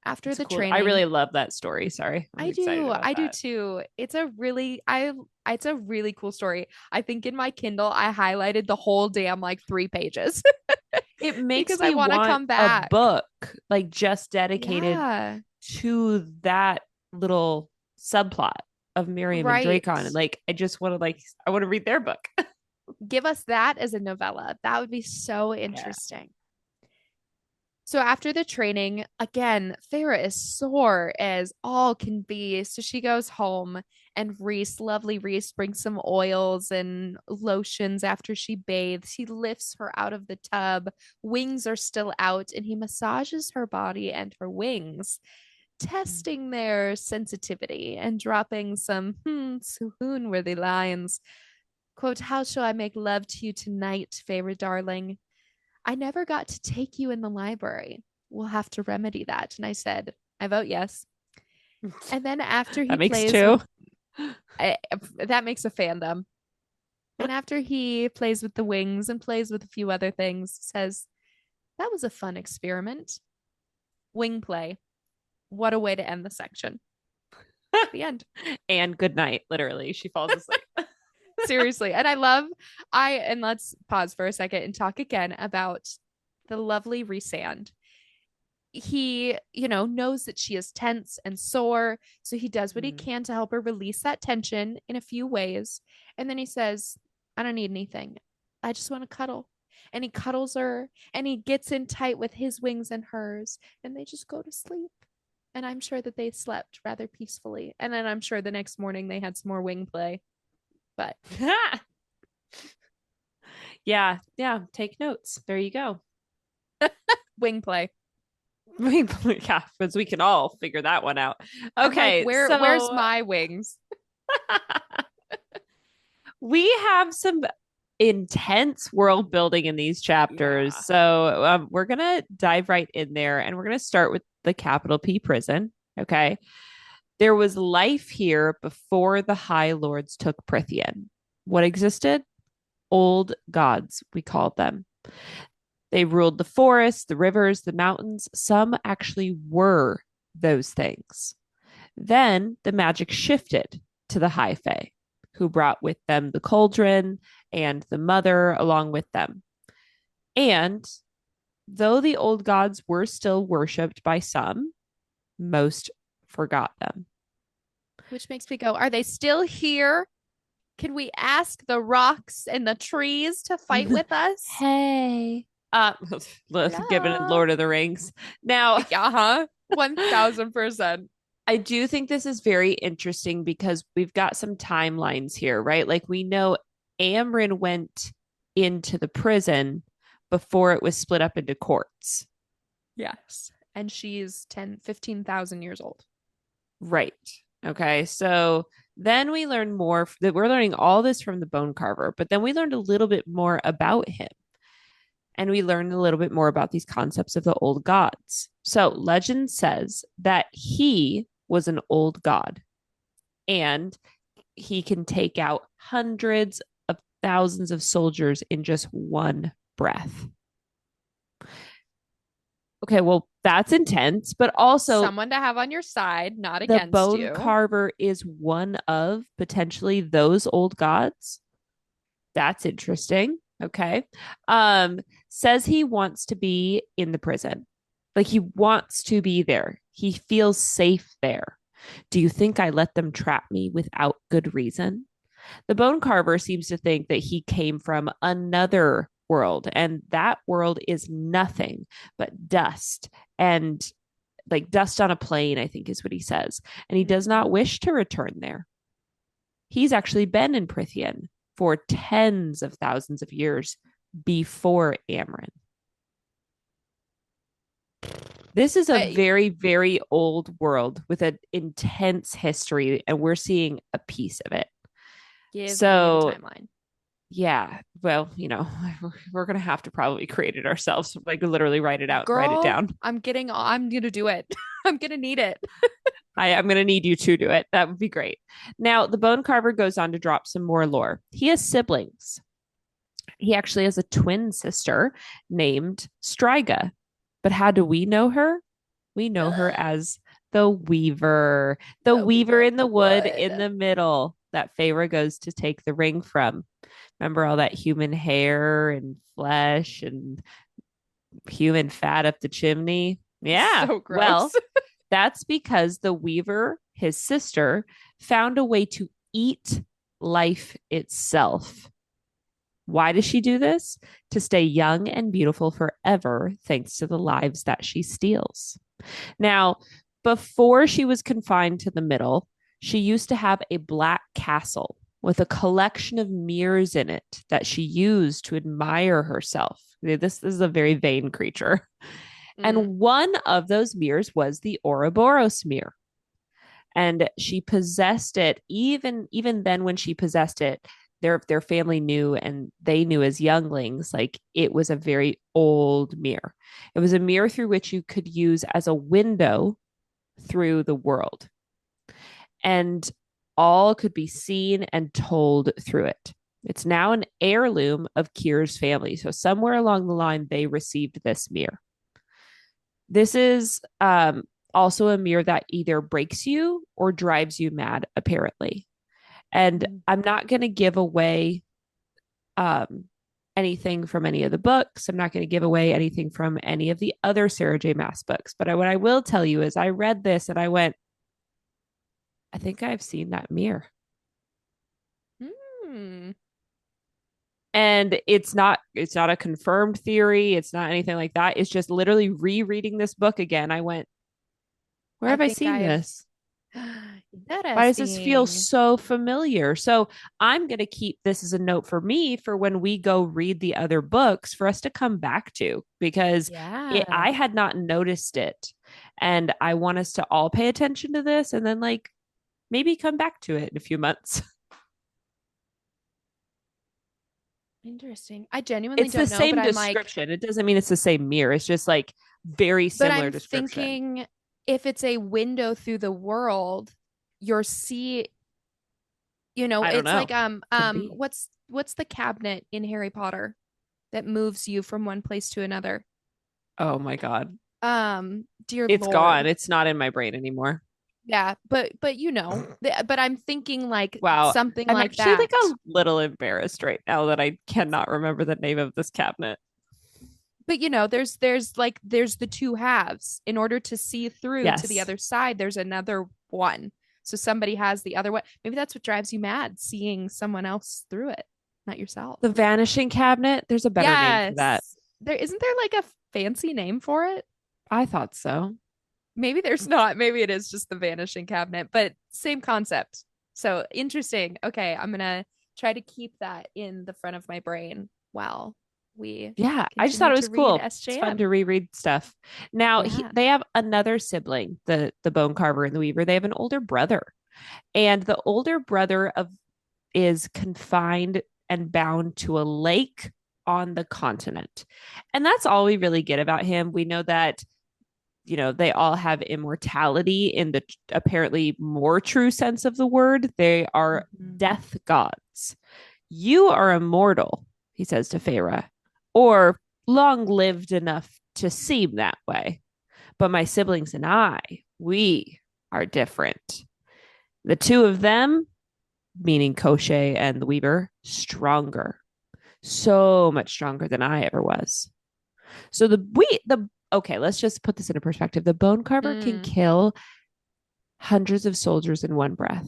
After It's the cool. I training, really love that story. Sorry. I'm I excited do. about I do that. too. It's a really cool story. I think in my Kindle I highlighted the whole damn like 3 pages It makes because I me want to want come a back. book like just dedicated Yeah. to that little subplot of Miriam and Right. Dracon. And like, I just want to I want to read their book. Give us that as a novella. That would be so Yeah. interesting. So after the training, again, Farah is sore as all can be. So she goes home, and lovely Reese, brings some oils and lotions after she bathes. He lifts her out of the tub. Wings are still out, and he massages her body and her wings, testing their sensitivity and dropping some swoon worthy lines. Quote, "How shall I make love to you tonight, Farah darling? I never got to take you in the library. We'll have to remedy that." And I said, I vote yes. And then after he That makes plays with, two. I, that makes a fandom. And after he plays with the wings and plays with a few other things, says, that was a fun experiment. Wing play. What a way to end the section. The end. And good night, literally. She falls asleep. Seriously. And let's pause for a second and talk again about the lovely Resand. He, knows that she is tense and sore. So he does what he Mm. can to help her release that tension in a few ways. And then he says, I don't need anything. I just want to cuddle. And he cuddles her and he gets in tight with his wings and hers. And they just go to sleep. And I'm sure that they slept rather peacefully. And then I'm sure the next morning they had some more wing play. But Yeah. Yeah. Take notes. There you go. wing play. Yeah, because we can all figure that one out. I'm like, Okay, where's so my wings? we have some intense world building in these chapters. Yeah. So we're going to dive right in there and we're going to start with the capital P prison. Okay. There was life here before the High Lords took Prithian. What existed? Old gods, we called them. They ruled the forests, the rivers, the mountains. Some actually were those things. Then the magic shifted to the High Fae, who brought with them the cauldron and the mother along with them. And though the old gods were still worshipped by some, most forgot them. Which makes me go, are they still here? Can we ask the rocks and the trees to fight with us? Hey. Given Hello. Lord of the Rings. Now, Yeah, huh? 1000%. I do think this is very interesting because we've got some timelines here, right? Like we know Amryn went into the prison before it was split up into courts. Yes. And she's 15,000 years old. Right. Okay. So then we learn more that we're learning all this from the Bone Carver, but then we learned a little bit more about him. And we learned a little bit more about these concepts of the old gods. So legend says that he was an old god and he can take out hundreds of thousands of soldiers in just one breath. Okay, well, that's intense, but also someone to have on your side, not the against Bone you. Carver is one of potentially those old gods. That's interesting. Okay. Says he wants to be in the prison. Like he wants to be there. He feels safe there. Do you think I let them trap me without good reason? The Bone Carver seems to think that he came from another world, and that world is nothing but dust and like dust on a plane, I think is what he says. And he does not wish to return there. He's actually been in Prithian for tens of thousands of years before Amryn. This is a I very, very old world with an intense history, and we're seeing a piece of it. give me the So, timeline. yeah, well, we're going to have to probably create it ourselves, like literally write it out and write it Girl, down. I'm gonna do it. I'm gonna need it. I'm going to need you to do it. That would be great. Now, the Bone Carver goes on to drop some more lore. He has siblings. He actually has a twin sister named Striga. But how do we know her? We know her as the The Weaver Weaver of in the the wood in Wood. the middle that Feyre goes to take the ring from. Remember all that human hair and flesh and human fat up the chimney? Yeah. So Well, gross. that's because the Weaver, his sister, found a way to eat life itself. Why does she do this? To stay young and beautiful forever, thanks to the lives that she steals. Now, before she was confined to the middle, she used to have a black castle with a collection of mirrors in it that she used to admire herself. This is a very vain creature. Mm. And one of those mirrors was the Ouroboros mirror. And she possessed it even then when she possessed it, their family knew and they knew as younglings like it was a very old mirror. It was a mirror through which you could use as a window through the world. And all could be seen and told through it. It's now an heirloom of Kier's family. So somewhere along the line, they received this mirror. This is also a mirror that either breaks you or drives you mad, apparently. And Mm. I'm not going to give away um, anything from any of the books. I'm not going to give away anything from any of the other Sarah J. Maas books. But what I will tell you is I read this and I went, I think I've seen that mirror. Mm. And it's not a confirmed theory. It's not anything like that. It's just literally rereading this book again. I went, where I have I think seen I've this? Why does this feel interesting. so familiar? So I'm going to keep this as a note for me for when we go read the other books for us to come back to because I Yeah. had not noticed it. And I want us to all pay attention to this and then, like, maybe come back to it in a few months. Interesting. I genuinely It's the don't know, but same I'm like, description. It doesn't mean it's the same mirror. It's just like very but similar I'm description. thinking if it's a window through the world, you're see, I don't it's like know. Could be. what's the cabinet in Harry Potter that moves you from one place to another? Oh my God. Dear It's gone. Lord. It's not in my brain anymore. Yeah, but but I'm thinking like Wow. something I'm like actually that. like a little embarrassed right now that I cannot remember the name of this cabinet. But there's the two halves. In order to see through to the Yes. other side, there's another one. So somebody has the other one. Maybe that's what drives you mad, seeing someone else through it, not yourself. The vanishing cabinet. There's a better name for that. Yes. There isn't there like a fancy name for it? I thought so. Maybe there's not. Maybe it is just the vanishing cabinet, but same concept. So interesting. Okay, I'm gonna try to keep that in the front of my brain while we Yeah, I just thought continue it to was read cool. It's fun SJM. to reread stuff. Now Yeah. they have another sibling, the Bone Carver and the Weaver. They have an older brother, and the older brother of is confined and bound to a lake on the continent, and that's all we really get about him. We know that they all have immortality in the apparently more true sense of the word. They are Mhm. death gods. You are immortal, he says to Feyre, or long lived enough to seem that way. But my siblings and I, we are different. The two of them, meaning Cochet and the Weaver, stronger, so much stronger than I ever was. So the okay, let's just put this into perspective. The Bone Carver can Mm. kill hundreds of soldiers in one breath,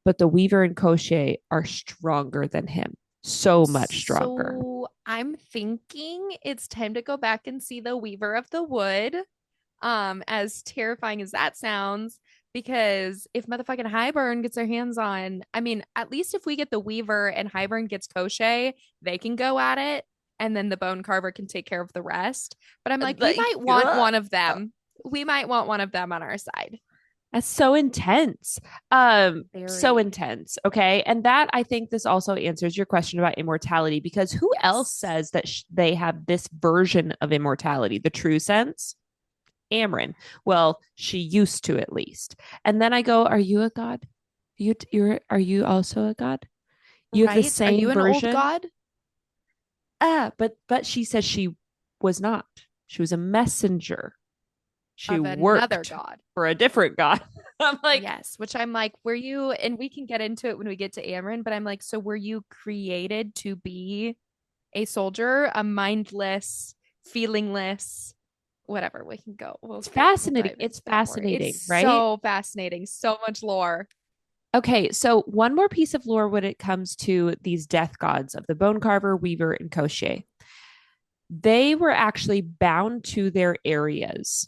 but the Weaver and Cochet are stronger than him, so much stronger. So I'm thinking it's time to go back and see the Weaver of the Wood. As terrifying as that sounds, because if motherfucking Highburn gets their hands on, I mean, at least if we get the Weaver and Highburn gets Crochet, they can go at it. and then the bone carver can take care of the rest. But I'm like, we Like, might want ugh. one of them. We might want one of them on our side. That's so intense. So Very. intense. Okay. And that, I think this also answers your question about immortality, because who else Yes. says that they have this version of immortality, the true sense? Amryn. Well, she used to, at least. And then I go, are you a god? Are you also a god? You have the Right? Are you same an old version? god But she says she was not. She was a messenger. She of another worked god? for a different god. I'm like, Yes, which I'm like, were you, and we can get into it when we get to Amryn, but I'm like, so were you created to be a soldier, a mindless, feelingless, whatever? We can go. it's We'll fascinating. dive into It's that more. It's fascinating, right? so fascinating. So much lore. Okay, so one more piece of lore when it comes to these death gods of the Bone Carver, Weaver, and Koshie. They were actually bound to their areas,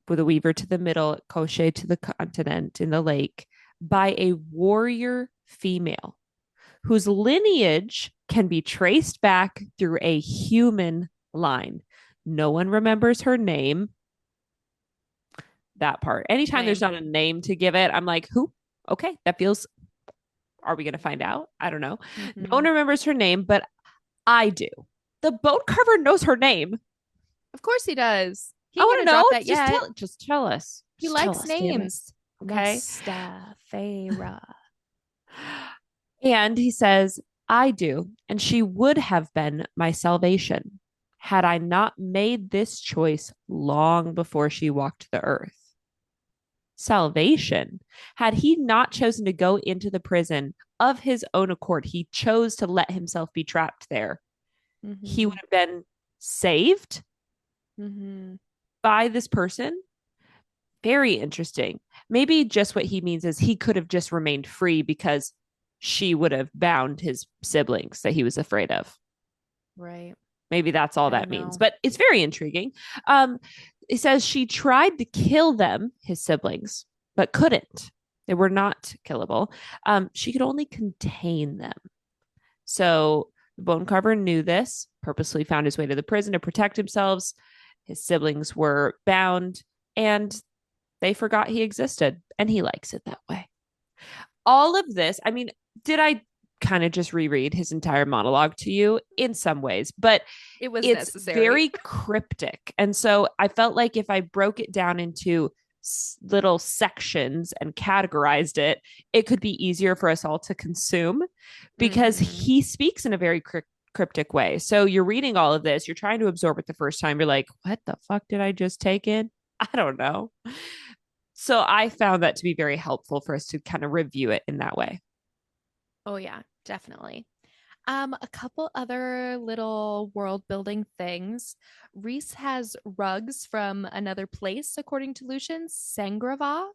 with a Weaver to the middle, Koshie to the continent in the lake, by a warrior female whose lineage can be traced back through a human line. No one remembers her name. That part. Anytime there's Lame. not a name to give it, I'm like, who? Okay, that feels. Are we going to find out? I don't know. No one Hmm. remembers her name, but I do. The Bone Carver knows her name. Of course he does. He I ain't want to gonna know. drop that Just yet. tell. Just tell us. He Just tell likes us. Damn it. names. Okay. Nesta Feyre. And he says, I do, and she would have been my salvation had I not made this choice long before she walked the earth. Salvation. Had he not chosen to go into the prison of his own accord, he chose to let himself be trapped there. He would Hmm. have been saved Hmm. by this person. Very interesting. Maybe just what he means is he could have just remained free because she would have bound his siblings that he was afraid of. Right. Maybe that's all I that don't means, know. but it's very intriguing. Um, it says she tried to kill them, his siblings, but couldn't. They were not killable. She could only contain them. So the bone carver knew this, purposely found his way to the prison to protect themselves. His siblings were bound, and they forgot he existed, and he likes it that way. All of this, I mean, did I kind of just reread his entire monologue to you? In some ways, but It was it's necessary. very cryptic. And so I felt like if I broke it down into little sections and categorized it, it could be easier for us all to consume, because Hmm. he speaks in a very cryptic way. So you're reading all of this, you're trying to absorb it the first time. You're like, what the fuck did I just take in? I don't know. So I found that to be very helpful for us to kind of review it in that way. Oh yeah, definitely. A couple other little world building things. Reese has rugs from another place, according to Lucian, Sangrava,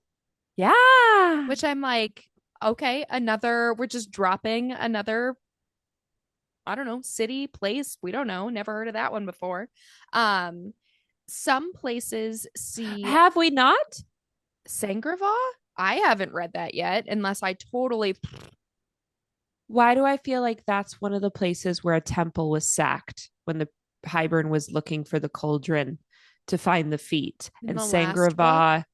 Yeah. which I'm like, okay, another, we're just dropping another, I don't know, city, place. We don't know. Never heard of that one before. Um, some places see Have we not? Sangrava. I haven't read that yet, unless I totally Why do I feel like that's one of the places where a temple was sacked when the Hybern was looking for the cauldron to find the feet? in And the last book,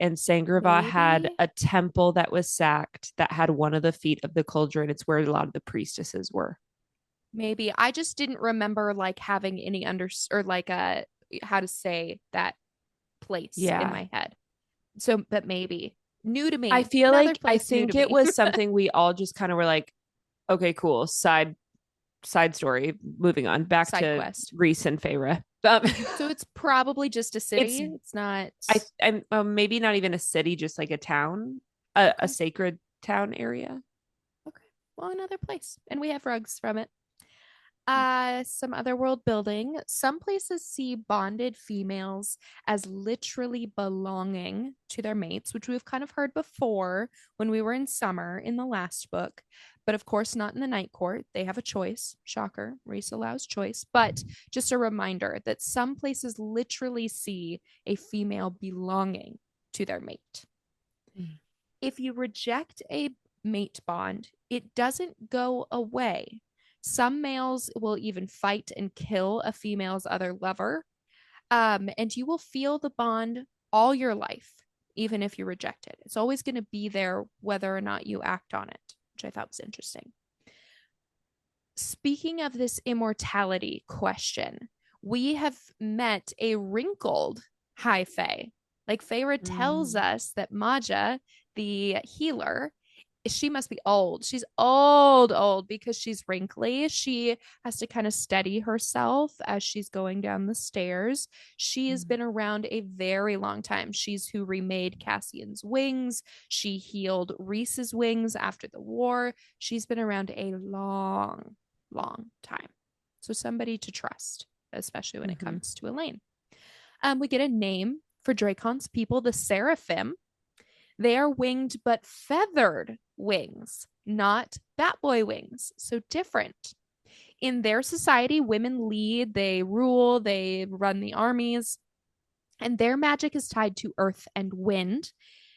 And Sangrava had maybe. a temple that was sacked that had one of the feet of the cauldron. It's where a lot of the priestesses were. Maybe I just didn't remember like having any under or like a how to say that place in Yeah. my head. So, but maybe new to I me. feel Another like I place new to think it me. was something we all just kind of were like, okay, cool. Side story. Moving on back Side to quest. Reese and Feyre. So it's probably just a It's city. It's not I'm maybe not even a city, just like a town, a okay. sacred town area. Okay. Well, another place, and we have rugs from it. Some other world building. Some places see bonded females as literally belonging to their mates, which we've kind of heard before when we were in summer in the last book. But of course, not in the night court. They have a choice. Shocker. Reese allows choice. But just a reminder that some places literally see a female belonging to their mate. Mm. If you reject a mate bond, it doesn't go away. Some males will even fight and kill a female's other lover. And you will feel the bond all your life, even if you reject it. It's always going to be there, whether or not you act on it, which I thought was interesting. Speaking of this immortality question, we have met a wrinkled high fae. Like Feyre tells Mm. us that Maja, the healer, she must be old. She's old, old because she's wrinkly. She has to kind of steady herself as she's going down the stairs. She has Mm. been around a very long time. She's who remade Cassian's wings. She healed Reese's wings after the war. She's been around a long, long time. So somebody to trust, especially when it Mhm. comes to Elaine. We get a name for Dracon's people, the Seraphim. They are winged but feathered wings, not Batboy wings. So different. In their society, women lead, they rule, they run the armies, and their magic is tied to earth and wind.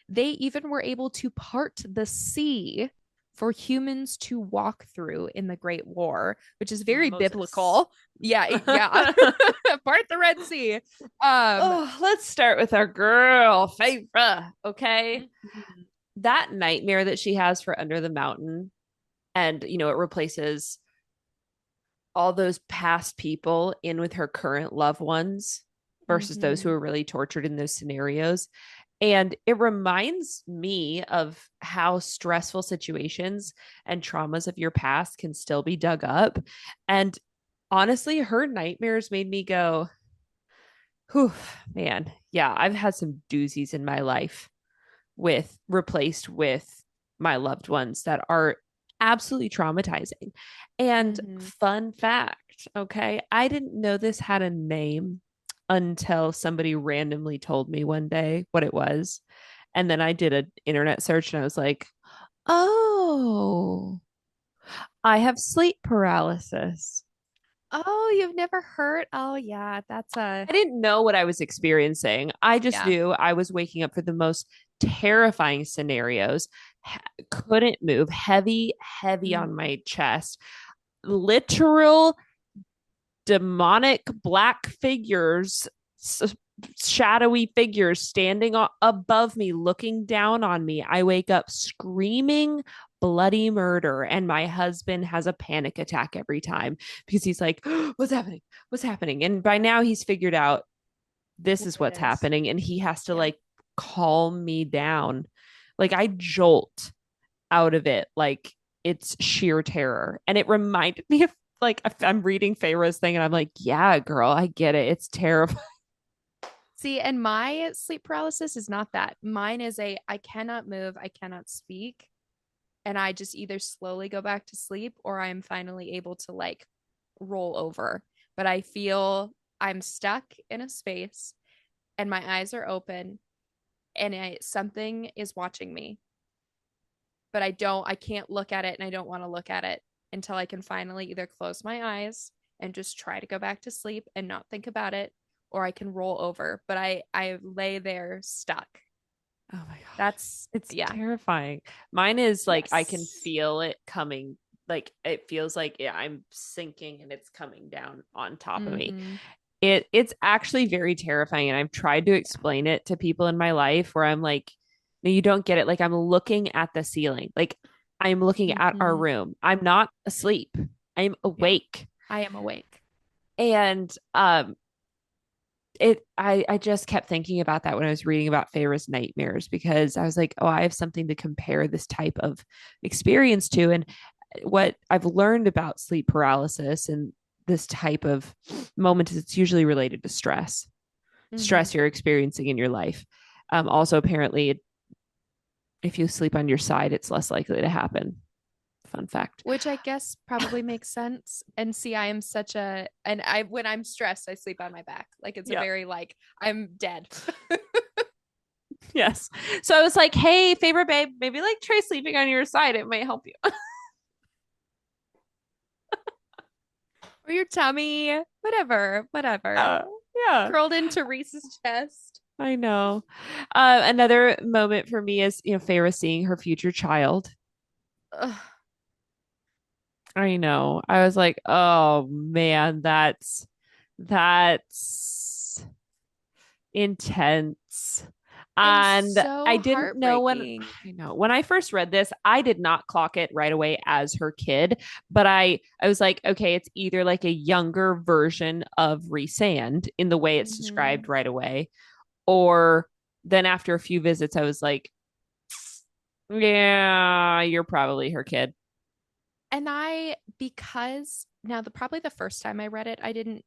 They even were able to part the sea for humans to walk through in the Great War, which is very Moses. biblical. Yeah, yeah. Part the Red Sea. Um, Oh, let's start with our girl, Feyre. Okay. mhm, That nightmare that she has for Under the Mountain, and it replaces all those past people in with her current loved ones versus those who mhm, are really tortured in those scenarios. And it reminds me of how stressful situations and traumas of your past can still be dug up. And honestly, her nightmares made me go, whew, man, yeah, I've had some doozies in my life with replaced with my loved ones that are absolutely traumatizing. And mhm. fun fact, okay, I didn't know this had a name until somebody randomly told me one day what it was. And then I did an internet search and I was like, oh, I have sleep paralysis. Oh, you've never heard? Oh, yeah, that's a I didn't know what I was experiencing. I just yeah. knew I was waking up for the most terrifying scenarios. Couldn't move, heavy, heavy on Mhm. my chest. Literal demonic black figures, shadowy figures standing above me, looking down on me. I wake up screaming bloody murder, and my husband has a panic attack every time because he's like, what's happening? What's happening? And by now he's figured out this What is it what's is. happening, and he has to Yeah. like calm me down. Like I jolt out of it like it's sheer terror. And it reminded me of like I'm reading Feyre's thing and I'm like, yeah, girl, I get it. It's terrifying. See, and my sleep paralysis is not that. Mine is I cannot move, I cannot speak, and I just either slowly go back to sleep or I'm finally able to like roll over. But I feel I'm stuck in a space and my eyes are open and something is watching me, but I can't look at it and I don't want to look at it until I can finally either close my eyes and just try to go back to sleep and not think about it, or I can roll over. But I lay there stuck. Oh my god. That's It's yeah. terrifying. Mine is like I can Yes. feel it coming. Like it feels like I'm sinking and it's coming down on top of me. Mm-hmm. It's actually very terrifying. And I've tried to Yeah. explain it to people in my life where I'm like, no, you don't get it. Like I'm looking at the ceiling. Like I'm looking at our Mm-hmm. room. I'm not asleep. I'm Yeah. awake. I am awake. And I just kept thinking about that when I was reading about Feyre's nightmares because I was like, oh, I have something to compare this type of experience to. And what I've learned about sleep paralysis and this type of moment is it's usually related to Mm-hmm. stress you're experiencing in your life. Also, apparently, if you sleep on your side, it's less likely to happen. Fun fact. Which I guess probably makes sense. And see, I am such a and I when I'm stressed, I sleep on my back. Like it's a Yeah. very like I'm dead. Yes. So I was like, hey, favorite babe, maybe like try sleeping on your side. It might help you. Or your tummy, whatever, whatever. uh, yeah. Curled into Reese's chest. I know. Another moment for me is, Feyre seeing her future child. Ugh. I know. I was like, oh man, that's intense. And And I so didn't know when heartbreaking. I know when I first read this, I did not clock it right away as her kid, but I was like, okay, it's either like a younger version of Resand in the way it's Hmm. described right away, or then after a few visits, I was like, yeah, you're probably her kid. And because now probably the first time I read it, I didn't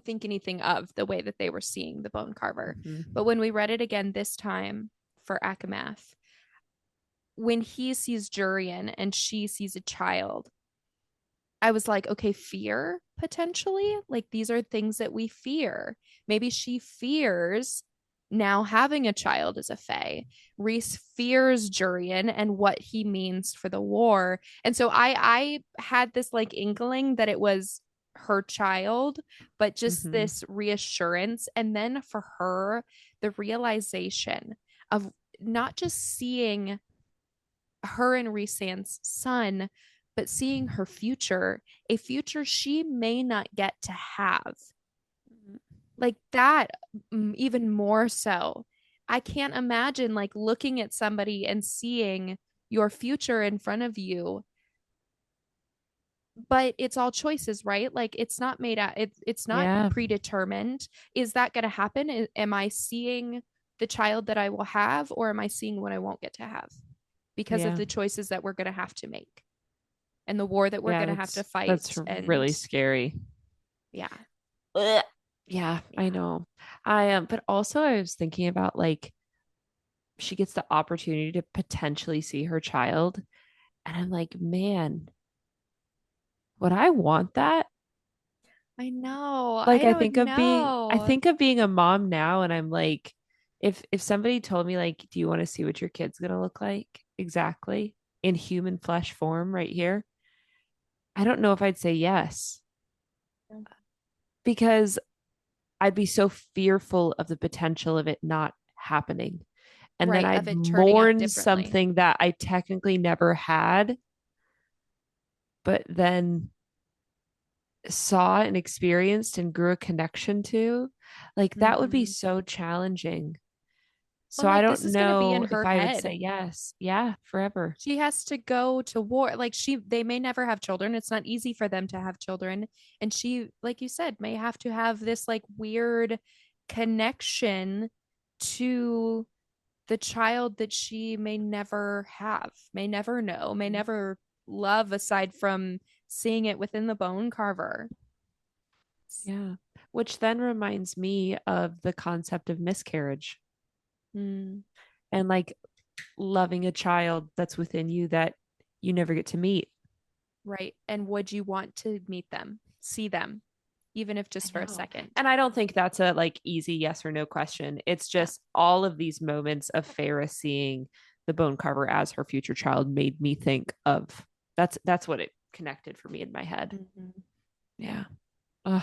think anything of the way that they were seeing the Bone Carver. Mhm. But when we read it again this time for Akamath, when he sees Jurian and she sees a child, I was like, okay, fear potentially. Like these are things that we fear. Maybe she fears now having a child as a Fae. Reese fears Jurian and what he means for the war. And so I had this like inkling that it was her child, but just Mhm. this reassurance. And then for her, the realization of not just seeing her and Resand's son, but seeing her future, a future she may not get to have. Like that, even more so. I can't imagine like looking at somebody and seeing your future in front of you, but it's all choices, right? Like it's not made out, it's not Yeah. predetermined. Is that going to happen? Am I seeing the child that I will have, or am I seeing what I won't get to have because of Yeah. the choices that we're going to have to make? And the war that we're Yeah, going to have to that's fight. And really scary. yeah. Ugh. Yeah, I Yeah. know. But also I was thinking about like she gets the opportunity to potentially see her child, and I'm like, man, would I want that? I know. Like I don't I know. think of being a mom now, and I'm like, if somebody told me like, do you want to see what your kid's gonna look like exactly in human flesh form right here? I don't know if I'd say yes because I'd be so fearful of the potential of it not happening. And then Right. Of I'd it turning out mourn differently. something that I technically never had, but then saw and experienced and grew a connection to. Like that would be Hmm. so challenging. Well, So I like don't this is going to be in know if her I would say head. yes. Yeah, forever. She has to go to war. Like they may never have children. It's not easy for them to have children. And she, like you said, may have to have this like weird connection to the child that she may never have, may never know, may never love aside from seeing it within the bone carver. Yeah. Which then reminds me of the concept of miscarriage Mm, and like loving a child that's within you that you never get to meet. right. And would you want to meet them, see them, even if I just for a know. second? And I don't think that's a like easy yes or no question. It's Yeah. just all of these moments of Farah seeing the bone carver as her future child made me think of that's what it connected for me in my head. Mm-hmm. Yeah. Ugh.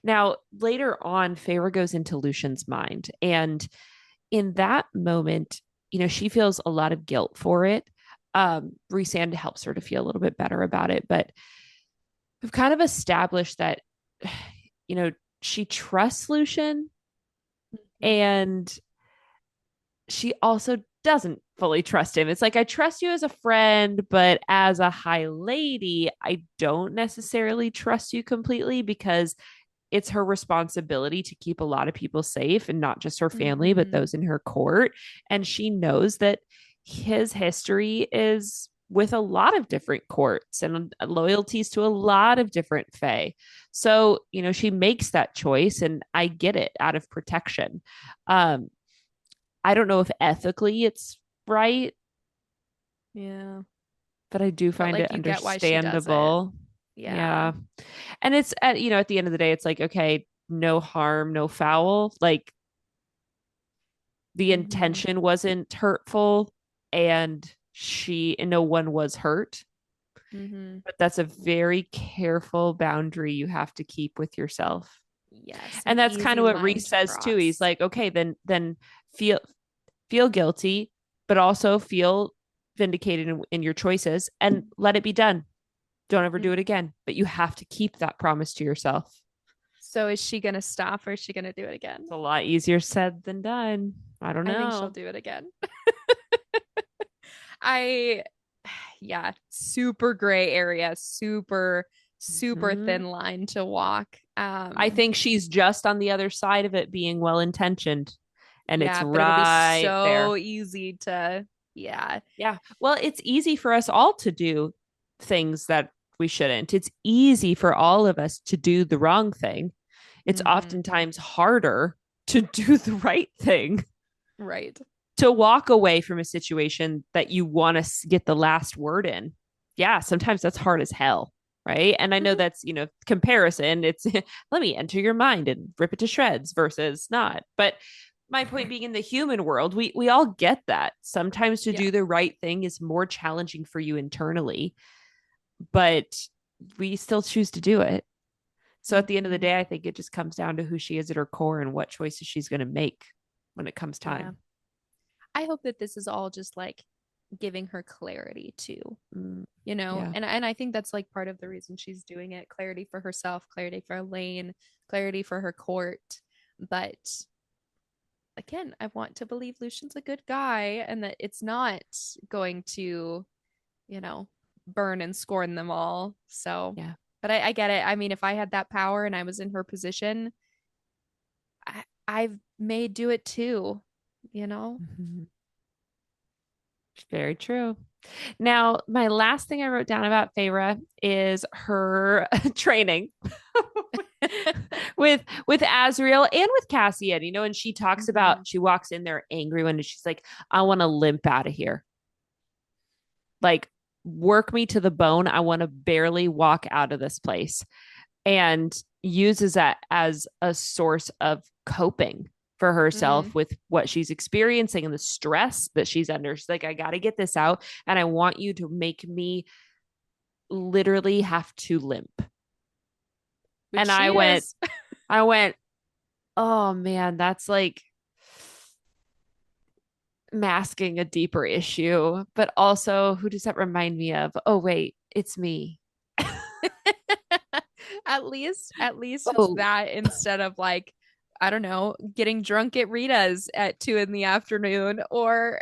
Now, later on, Feyre goes into Lucian's mind. And in that moment, she feels a lot of guilt for it. Rhysand helps her to feel a little bit better about it. But we've kind of established that, you know, she trusts Lucian Mm-hmm. and she also doesn't fully trust him. It's like, I trust you as a friend, but as a high lady, I don't necessarily trust you completely because it's her responsibility to keep a lot of people safe and not just her family, but Mm-hmm. those in her court. And she knows that his history is with a lot of different courts and loyalties to a lot of different fae. So, she makes that choice and I get it out of protection. Um, I don't know if ethically it's right, Yeah. but I do But find it like you get why she does it. understandable. Yeah. Yeah. And it's at the end of the day, it's like, okay, no harm, no foul. Like the Mm-hmm. intention wasn't hurtful and no one was hurt. Mm-hmm. But that's a very careful boundary you have to keep with yourself. Yes. An And that's kind easy of what line Reese to says too. He's cross. like, okay, then feel guilty, but also feel vindicated in your choices and let it be done. Don't ever do Mm. it again. But you have to keep that promise to yourself. So is she gonna stop or is she gonna do it It's again? a lot easier said than done. I don't I think she'll know. do it again. I yeah, super gray area, super Mhm. thin line to walk. I think she's just on the other side of it being well intentioned, and it's Yeah, but it'll be right so there. easy to yeah. Yeah. Well, it's easy for us all to do things that we shouldn't. It's easy for all of us to do the wrong thing. It's Hmm. oftentimes harder to do the right thing, Right. to walk away from a situation that you want to get the last word in. Yeah, sometimes that's hard as hell. Right. And I know Hmm. that's, comparison. It's let me enter your mind and rip it to shreds versus not. But my point being, in the human world, we all get that. Sometimes to Yeah. do the right thing is more challenging for you internally, but we still choose to do it. So at the end of the Hmm. day, I think it just comes down to who she is at her core and what choices she's going to make when it comes Yeah. time. I hope that this is all just like giving her clarity too, Mm, you know? yeah. And I think that's like part of the reason she's doing it. Clarity for herself, clarity for Elaine, clarity for her court. But again, I want to believe Lucian's a good guy and that it's not going to, you know, burn and scorn them all. So, Yeah. but I get it. I mean, if I had that power and I was in her position, I may do it too, you know? Mhm. Very true. Now, my last thing I wrote down about Feyre is her training with Azriel and with Cassian, and she talks about, Mhm. she walks in there angry when she's like, I want to limp out of here. Like, work me to the bone. I want to barely walk out of this place. And uses that as a source of coping for Mhm. herself with what she's experiencing and the stress that she's under. She's like, I got to get this out. And I want you to make me literally have to limp. Which And she is. I went, oh man, that's like masking a deeper issue. But also, who does that remind me of? Oh, wait, it's me. At least it's Oh, that instead of like, I don't know, getting drunk at Rita's at 2 in the afternoon or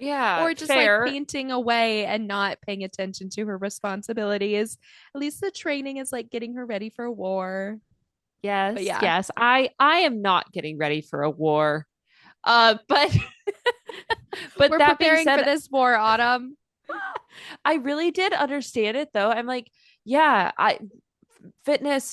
yeah, or just like fair. painting away and not paying attention to her responsibilities. At least the training is like getting her ready for war. But Yes, yeah, yes. I am not getting ready for a war. But but we're that being preparing for said, this war, Autumn. I really did understand it though. I'm like, yeah, I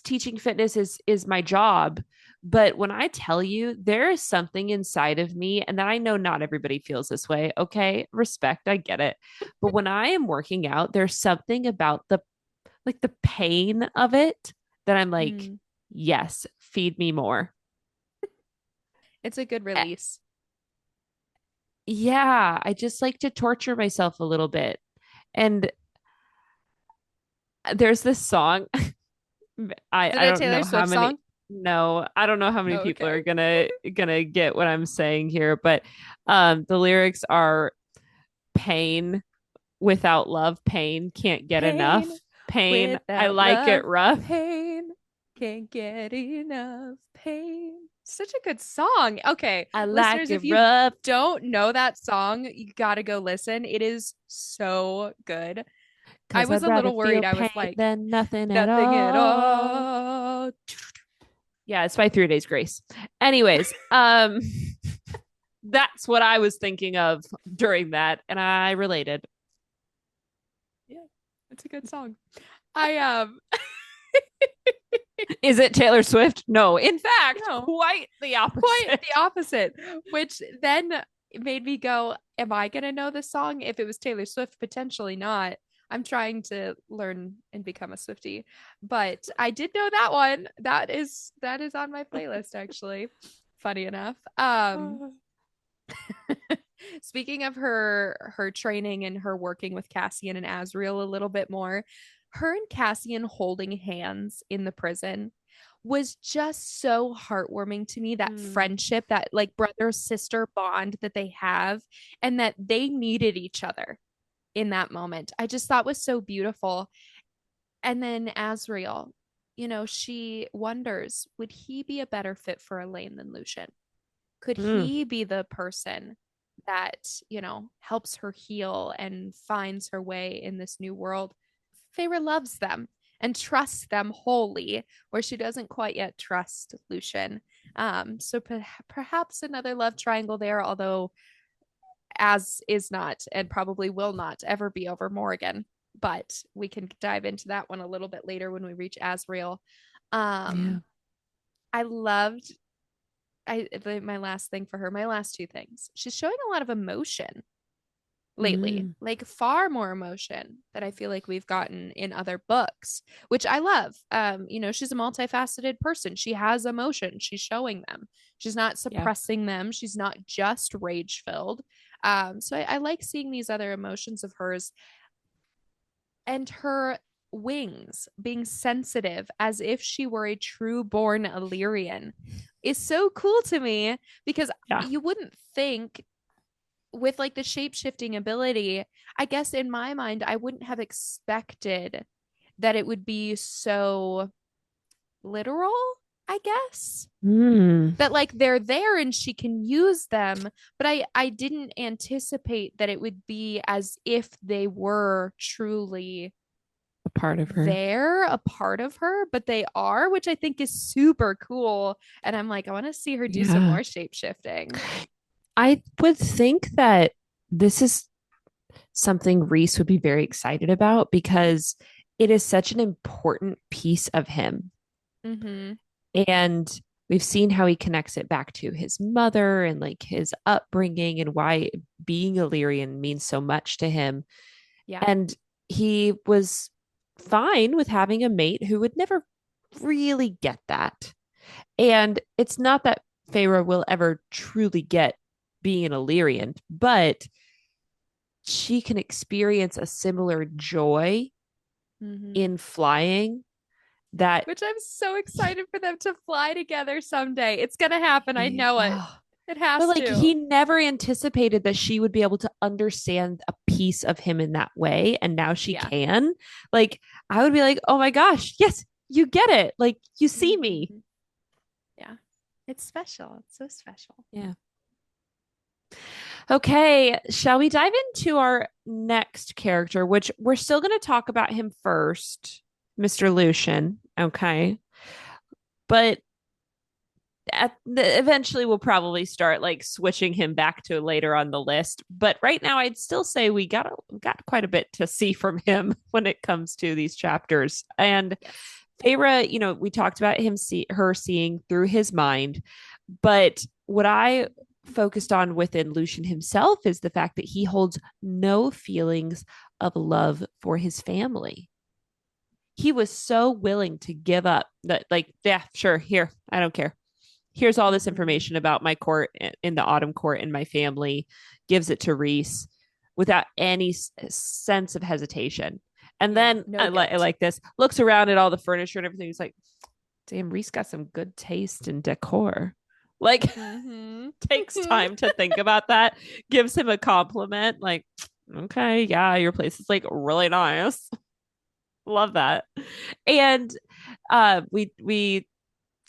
teaching fitness is my job. But when I tell you there is something inside of me, and that I know not everybody feels this way, okay, respect, I get it. But when I am working out, there's something about the pain of it that I'm like, Mm, yes, feed me more. it's a good Eh, release. yeah, I just like to torture myself a little bit. And there's this song. I Is it I a don't Taylor know how Swift many. song? No, I don't know how many Oh, people okay. are gonna get what I'm saying here, but the lyrics are pain without love, pain can't get enough. Pain Pain, I without like it love. rough. Pain can't get enough pain. Such a good song. Okay, I like listeners, it if you rough. don't know that song, you gotta go listen. It is so good. I Cause was I'd a rather little worried. feel I was pain like, than nothing at nothing at all. all. Yeah, it's by 3 Days Grace. Anyways, that's what I was thinking of during that, and I related. Yeah, it's a good song. I Is it Taylor Swift? No, in fact, no, quite the quite opposite. the opposite, which then made me go, am I going to know this song? If it was Taylor Swift, potentially not. I'm trying to learn and become a Swiftie, but I did know that one. That is on my playlist actually. Funny enough. Speaking of her training and her working with Cassian and Azriel a little bit more, her and Cassian holding hands in the prison was just so heartwarming to me. That Mm. friendship, that like brother sister bond that they have, and that they needed each other in that moment. I just thought was so beautiful. And then Asriel, she wonders, would he be a better fit for Elaine than Lucian? Could Mm, he be the person that, helps her heal and finds her way in this new world? Feyre loves them and trusts them wholly, where she doesn't quite yet trust Lucian. So perhaps another love triangle there, although as is not and probably will not ever be over Morrigan. But we can dive into that one a little bit later when we reach Asriel. yeah. Um, I loved my last thing for her, my last two things. She's showing a lot of emotion lately, Mm, like far more emotion that I feel like we've gotten in other books, which I love. She's a multifaceted person. She has emotion. She's showing them. She's not yeah. suppressing them. She's not just rage filled. So I like seeing these other emotions of hers and her wings being sensitive as if she were a true born Illyrian is so cool to me because Yeah. you wouldn't think with like the shape shifting ability, I guess in my mind, I wouldn't have expected that it would be so literal, I guess. Mm, That like they're there and she can use them, but I didn't anticipate that it would be as if they were truly a part of her. they're a part of her, but they are, which I think is super cool. And I'm like, I want to see her do some Yeah. more shape shifting. I would think that this is something Reese would be very excited about because it is such an important piece of him. Mm-hmm. And we've seen how he connects it back to his mother and like his upbringing and why being Illyrian means so much to him. Yeah. And he was fine with having a mate who would never really get that. And it's not that Feyre will ever truly get being an Illyrian, but she can experience a similar joy Mm-hmm. in flying that Which I'm so excited for them to fly together someday. It's gonna happen. I know it. oh, It but has like he to. never anticipated that she would be able to understand a piece of him in that way. And now she Yeah. can. Like, I would be like, oh my gosh, yes, you get it. Like, you see me. Mm-hmm. Yeah. It's special. It's so special. Yeah. Okay. Shall we dive into our next character, which we're still going to talk about him first, Mr. Lucian. Okay. But eventually we'll probably start like switching him back to later on the list, but right now I'd still say we got quite a bit to see from him when it comes to these chapters. And Yes. Feyre, we talked about her seeing through his mind, but what I focused on within Lucian himself is the fact that he holds no feelings of love for his family. He was so willing to give up that, like, yeah, sure, here, I don't care, here's all this Mm-hmm. information about my court in the autumn court and my family, gives it to Reese without any sense of hesitation. And Yeah. then No I guilt. like this, looks around at all the furniture and everything. He's like, damn, Reese got some good taste in decor. Like, Mm-hmm. takes time to think about that, gives him a compliment. Like, okay, yeah, your place is like really nice. Love that. And we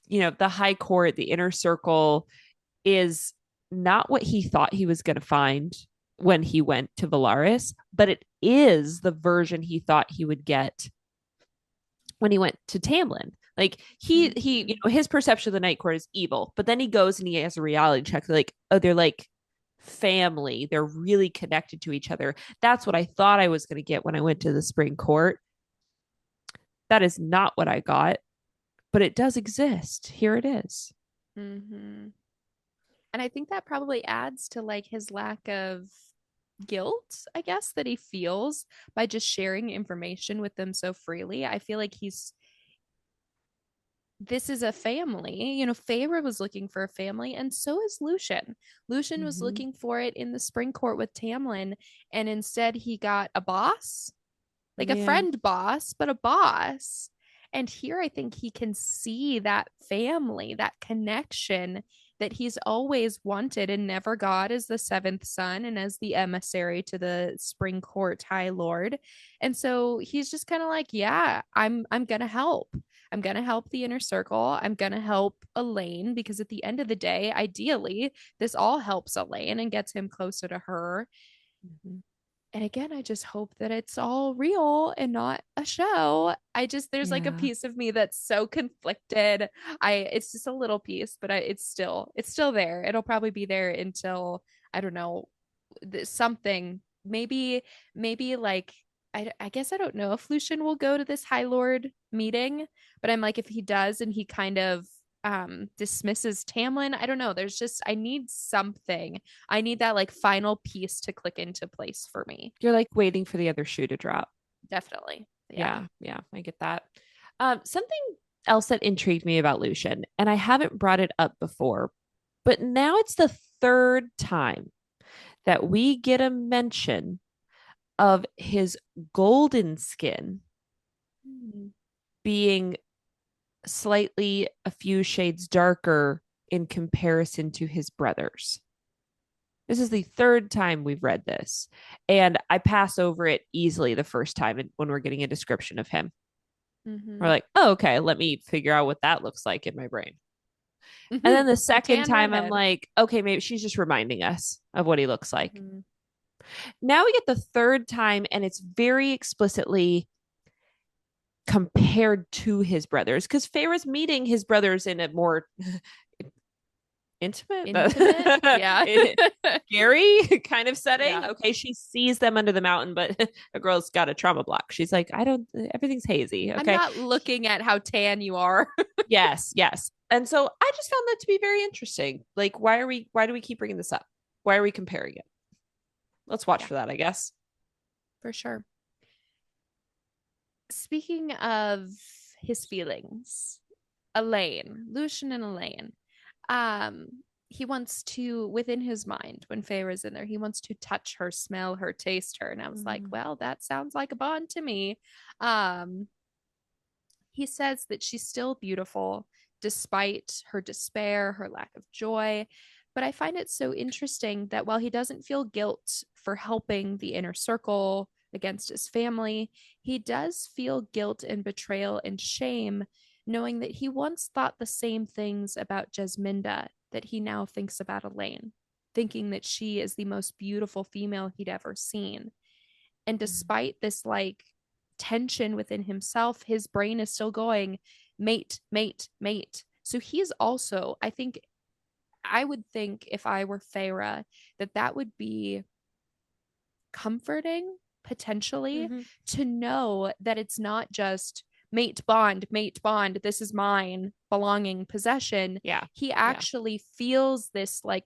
the high court, the inner circle is not what he thought he was going to find when he went to Valaris, but it is the version he thought he would get when he went to Tamlin. Like he Mm-hmm. his perception of the night court is evil, but then he goes and he has a reality check. Like, oh, they're like family. They're really connected to each other. That's what I thought I was going to get when I went to the spring court. That is not what I got, but it does exist. Here it is. Mm-hmm. And I think that probably adds to like his lack of guilt, I guess, that he feels by just sharing information with them so freely. I feel like this is a family. Feyre was looking for a family, and so is Lucian. Lucian was Mm-hmm. looking for it in the spring court with Tamlin, and instead he got a boss, like a Yeah. friend boss, but a boss. And here I think he can see that family, that connection that he's always wanted and never got as the seventh son and as the emissary to the spring court high lord. And so he's just kind of like, yeah, I'm gonna help. I'm gonna help the inner circle. I'm gonna help Elaine because at the end of the day, ideally, this all helps Elaine and gets him closer to her. Mhm. And again, I just hope that it's all real and not a show. There's like a Yeah. piece of me that's so conflicted. It's just a little piece, but it's still there. It'll probably be there until, I don't know, something, maybe like, I guess I don't know if Lucian will go to this High Lord meeting, but I'm like, if he does and he kind of dismisses Tamlin, I don't know. I need something. I need that like final piece to click into place for me. You're like waiting for the other shoe to drop. Definitely. Yeah. Yeah, yeah, I get that. Something else that intrigued me about Lucian, and I haven't brought it up before, but now it's the third time that we get a mention of his golden skin Mm. being slightly a few shades darker in comparison to his brothers. This is the third time we've read this, and I pass over it easily the first time when we're getting a description of him. We're Mm-hmm. like, oh, okay, let me figure out what that looks like in my brain. And then the A second tan time, I'm redhead. like, okay, maybe she's just reminding us of what he looks like. Mm-hmm. Now we get the third time, and it's very explicitly compared to his brothers because Feyre's meeting his brothers in a more intimate, Intimate. Yeah. scary kind of setting. Yeah. Okay, she sees them under the mountain, but a girl's got a trauma block. She's like, I don't, everything's hazy. I'm Okay. not looking at how tan you are. Yes, yes. And so I just found that to be very interesting. Like, why do we keep bringing this up? Why are we comparing it? Let's watch Yeah, for that, I guess. for sure. Speaking of his feelings, Lucian and Elaine, um, he wants to, within his mind, when Feyre's in there, he wants to touch her, smell her, taste her. And I was like, Mm-hmm. well, that sounds like a bond to me. Um, he says that she's still beautiful despite her despair, her lack of joy. But I find it so interesting that while he doesn't feel guilt for helping the inner circle against his family, he does feel guilt and betrayal and shame, knowing that he once thought the same things about Jasminda that he now thinks about Elaine, thinking that she is the most beautiful female he'd ever seen. And despite this like tension within himself, his brain is still going mate, mate, mate. So he's also, I would think if I were Feyre, that would be comforting potentially Mm-hmm. to know that it's not just mate bond, this is mine, belonging, possession. Yeah, He yeah. actually feels this like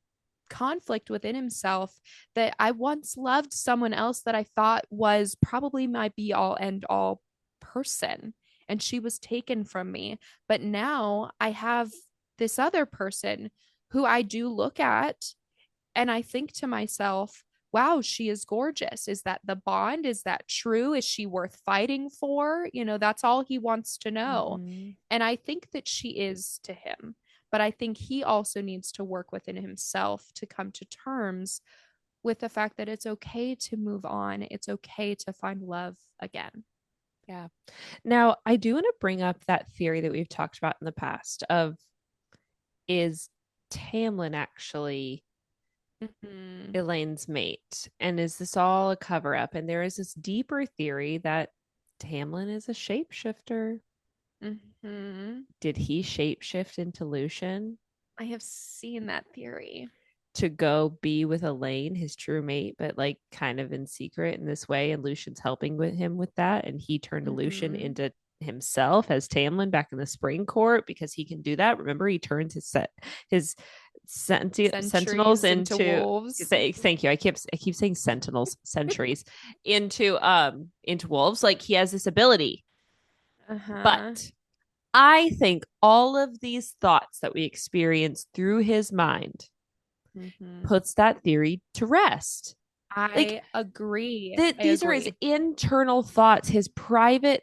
conflict within himself that I once loved someone else that I thought was probably my be all end all person, and she was taken from me. But now I have this other person who I do look at and I think to myself, wow, she is gorgeous. Is that the bond? Is that true? Is she worth fighting for? That's all he wants to know. Mm-hmm. And I think that she is to him. But I think he also needs to work within himself to come to terms with the fact that it's okay to move on. It's okay to find love again. Yeah. Now, I do want to bring up that theory that we've talked about in the past of is Tamlin actually Mm-hmm. Elaine's mate? And is this all a cover up? And there is this deeper theory that Tamlin is a shapeshifter. Mm-hmm. Did he shapeshift into Lucian I have seen that theory. to go be with Elaine, his true mate, but like kind of in secret in this way? And Lucian's helping with him with that. And he turned Lucian Mm-hmm. into himself as Tamlin back in the spring court because he can do that. Remember, he turns his sentinels Centuries into into wolves. thank you. I keep saying sentinels, centuries into wolves. Like he has this ability. Uh-huh. But I think all of these thoughts that we experience through his mind Mm-hmm. puts that theory to rest. Like I agree. I these are his agree. internal thoughts, his private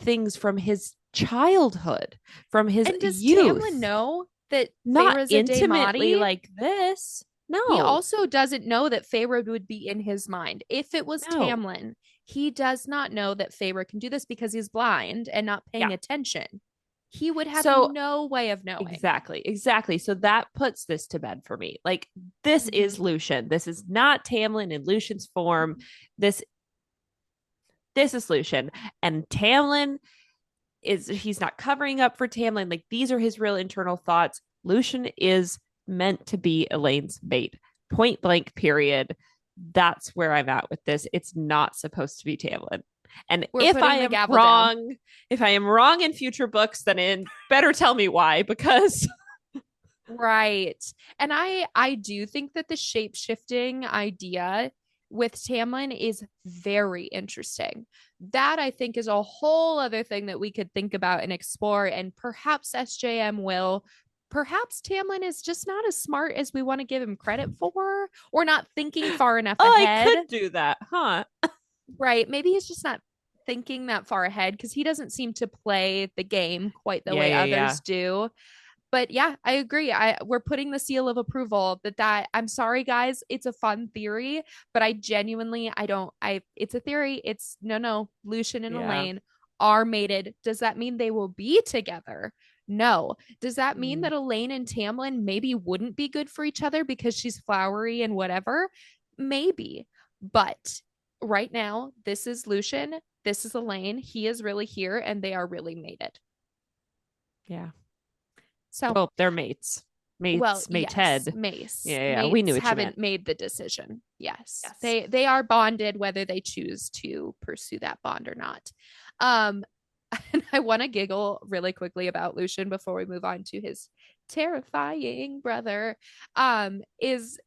things from his childhood, from his And does Tamlin youth. know? that Not Feyre's a intimately Daemati. like this. He No, also doesn't know that Feyre would be in his mind. If it was no. Tamlin, he does not know that Feyre can do this because he's blind and not Yeah. paying attention. He would have So no way of knowing. exactly, exactly. So that puts this to bed for me. Like, this Mm-hmm. is Lucian. This is not Tamlin in Lucian's form. This this is Lucian. And Tamlin is, he's not covering up for Tamlin. Like, these are his real internal thoughts. Lucian is meant to be Elaine's mate. Point blank, period. That's where I'm at with this. It's not supposed to be Tamlin. And We're putting the gavel down. if I am wrong in future books, then better tell me why, because Right. And I do think that the shape-shifting idea with Tamlin is very interesting. That I think is a whole other thing that we could think about and explore, and perhaps SJM will. Perhaps Tamlin is just not as smart as we want to give him credit for, or not thinking far enough oh, I ahead. could do that, huh? Right. Maybe he's just not thinking that far ahead because he doesn't seem to play the game quite the Yeah, way yeah, yeah. others do. But yeah, I agree. We're putting the seal of approval that I'm sorry guys, it's a fun theory, but I genuinely I don't I it's a theory. It's no, Lucian and Yeah. Elaine are mated. Does that mean they will be together? No. Does that mean Mm, that Elaine and Tamlin maybe wouldn't be good for each other because she's flowery and whatever? Maybe. But right now, this is Lucian, this is Elaine. He is really here and they are really mated. yeah. So Well, they're mates. well, Mates, yes, mated. Mace. Yeah, yeah, we knew Mates what you meant. haven't made the decision. Yes. Yes. They are bonded whether they choose to pursue that bond or not. Um and I want to giggle really quickly about Lucian before we move on to his terrifying brother. Is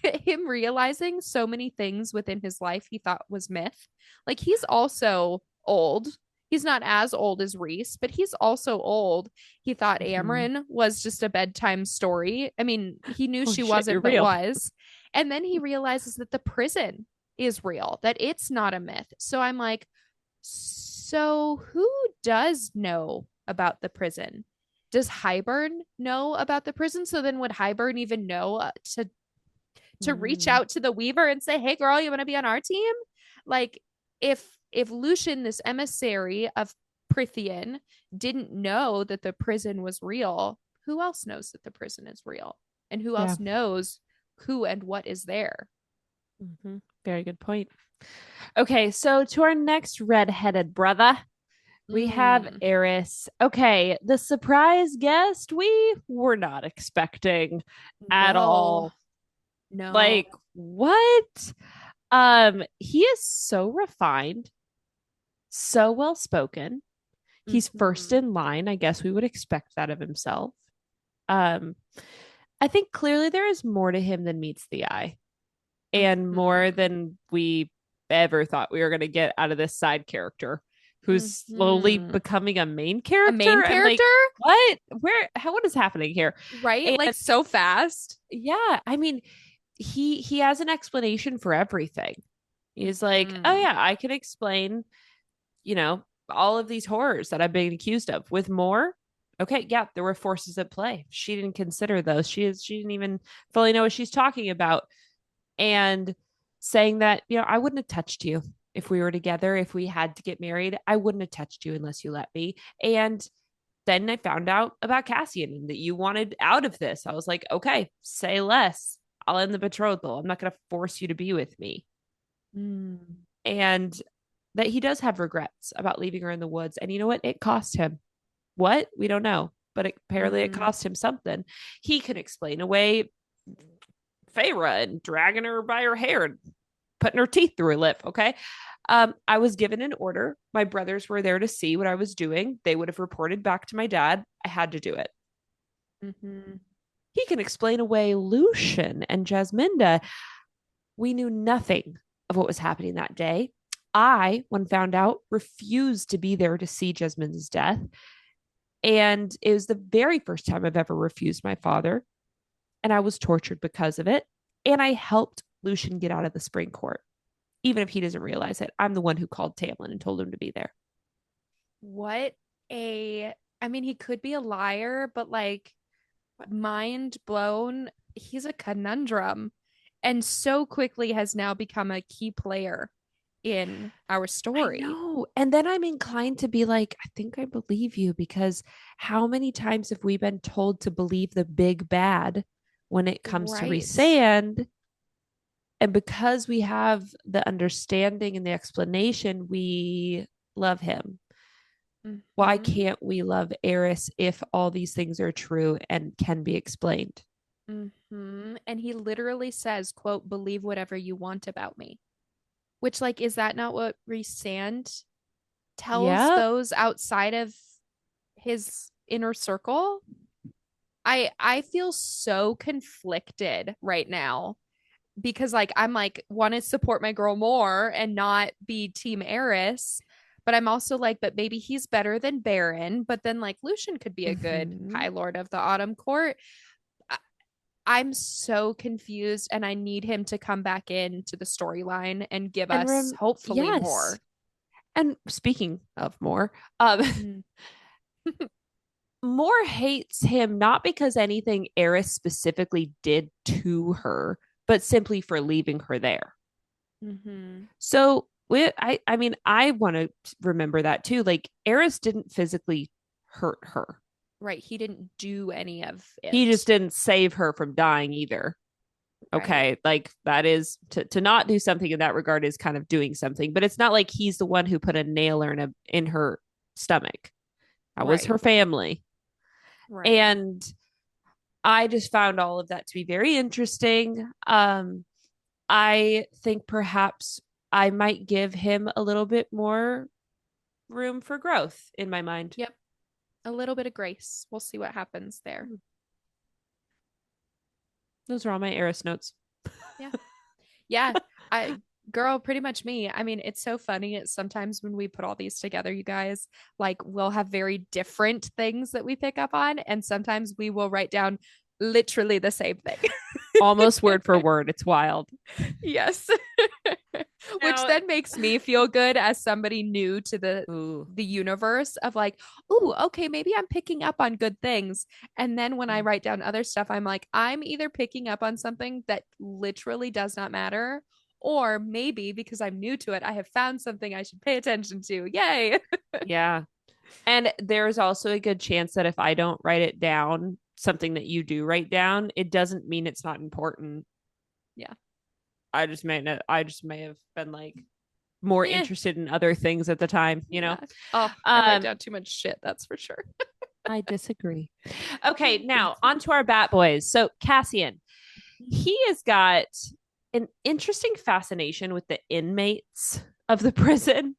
him realizing so many things within his life he thought was myth. Like he's also old. He's not as old as Reese, but he's also old. He thought Mhm. Amarin was just a bedtime story. I mean, he knew Holy she shit, you're wasn't, but real. was. And then he realizes that the prison is real, that it's not a myth. So I'm like, so who does know about the prison? Does Highburn know about the prison? So then would Highburn even know to reach Mm. out to the Weaver and say, "Hey, girl, you want to be on our team?" Like, if Lucian, this emissary of Prithian, didn't know that the prison was real, who else knows that the prison is real? And who Yeah. else knows who and what is there? Hmm. Very good point. Okay, so to our next red-headed brother, we have Mm, Eris. Okay, the surprise guest we were not expecting at no, all. no. Like, what? He is so refined, so well spoken. He's first Mm-hmm. in line. I guess we would expect that of himself. Um, I think clearly there is more to him than meets the eye, and more Mm-hmm. than we ever thought we were going to get out of this side character who's slowly Mm-hmm. becoming a main A main character. And like, character, what? What is happening here? right? And Like so fast. yeah, I mean, he has an explanation for everything. He's like, oh Mm-hmm. yeah, I can explain, you know, all of these horrors that I've been accused of with more. Okay, yeah, there were forces at play. She didn't consider those. She didn't even fully know what she's talking about. And saying that, I wouldn't have touched you if we were together, if we had to get married. I wouldn't have touched you unless you let me. And then I found out about Cassian and that you wanted out of this. I was like, okay, say less. I'll end the betrothal. I'm not going to force you to be with me. Mm. And that he does have regrets about leaving her in the woods. And you know what? It cost him. What? We don't know. But apparently it Mm-hmm. cost him something. He can explain away Feyre and dragging her by her hair and putting her teeth through her lip. Okay. I was given an order. My brothers were there to see what I was doing. They would have reported back to my dad. I had to do it. Mm-hmm. He can explain away Lucian and Jasminda. We knew nothing of what was happening that day. I, when found out, refused to be there to see Jasminda's death. And it was the very first time I've ever refused my father. And I was tortured because of it. And I helped Lucian get out of the spring court. Even if he doesn't realize it, I'm the one who called Tamlin and told him to be there. What a, I mean, he could be a liar, but like, mind blown. He's a conundrum and so quickly has now become a key player in our I story. know. And then I'm inclined to be like, I think I believe you because how many times have we been told to believe the big bad when it comes to Right. Resand? And because we have the understanding and the explanation, we love him. Why Mm-hmm. can't we love Eris if all these things are true and can be explained? Mm-hmm. And he literally says, quote, believe whatever you want about me. Which, like, is that not what Resand tells Yep. those outside of his inner circle? I feel so conflicted right now because like I'm like want to support my girl more and not be team Eris, but I'm also like, but maybe he's better than Baron. But then like Lucian could be a good Mm-hmm. High Lord of the Autumn Court. I- I'm so confused and I need him to come back into the storyline and give And us hopefully yes. more. And speaking of more, Mm. Moore hates him not because anything Eris specifically did to her, but simply for leaving her there. Mm-hmm. So I mean, I want to remember that too. Like Eris didn't physically hurt her. Right. He didn't do any of He just it. didn't save her from dying either. Right. Okay, like that is to not do something in that regard is kind of doing something, but it's not like he's the one who put a nail in her stomach. That was Right. her family. Right. And I just found all of that to be very interesting. I think perhaps I might give him a little bit more room for growth in my mind. Yep. A little bit of grace. We'll see what happens there. Those are all my Eris notes. Yeah. Yeah. I girl, pretty much me. I mean, it's so funny. It's sometimes when we put all these together, you guys, like we'll have very different things that we pick up on, and sometimes we will write down literally the same thing. Almost word for word. It's wild. Yes. Which Now, then makes me feel good as somebody new to ooh, the universe of like, oh, okay, maybe I'm picking up on good things. And then when I write down other stuff, I'm like, I'm either picking up on something that literally does not matter, or maybe because I'm new to it, I have found something I should pay attention to. Yay. yeah. And there's also a good chance that if I don't write it down, something that you do write down, it doesn't mean it's not important. Yeah. I just may have been like more Eh. interested in other things at the time, you know? Yeah. Oh, I write Um, down too much shit, that's for sure. I disagree. Okay, now on to our Bat Boys. So Cassian, he has got an interesting fascination with the inmates of the prison.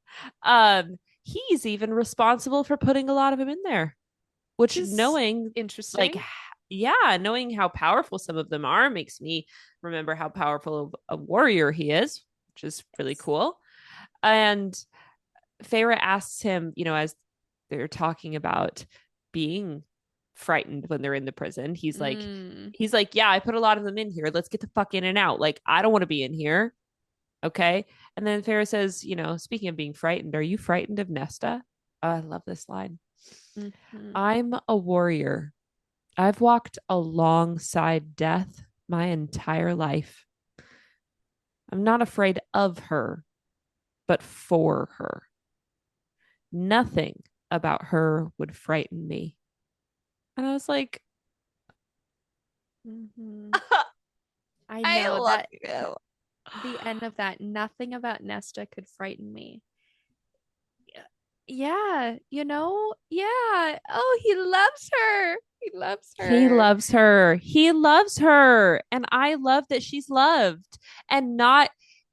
He's even responsible for putting a lot of them in there, Which which is knowing like interesting. yeah, knowing how powerful some of them are makes me remember how powerful of a warrior he is, which is really Yes. cool. And Feyre asks him, as they're talking about being frightened when they're in the prison, Mm. he's like, yeah, I put a lot of them in here. Let's get the fuck in and out. Like, I don't want to be in here. Okay. And then Feyre says, speaking of being frightened, are you frightened of Nesta? Oh, I love this line. Mm-hmm. I'm a warrior. I've walked alongside death my entire life. I'm not afraid of her, but for her. Nothing about her would frighten me. And I was like, Mm-hmm. I I know love that you. the end of that, nothing about Nesta could frighten me. Yeah, yeah. Oh, he loves her. He loves He her. loves her. He loves her. And I love that she's loved and not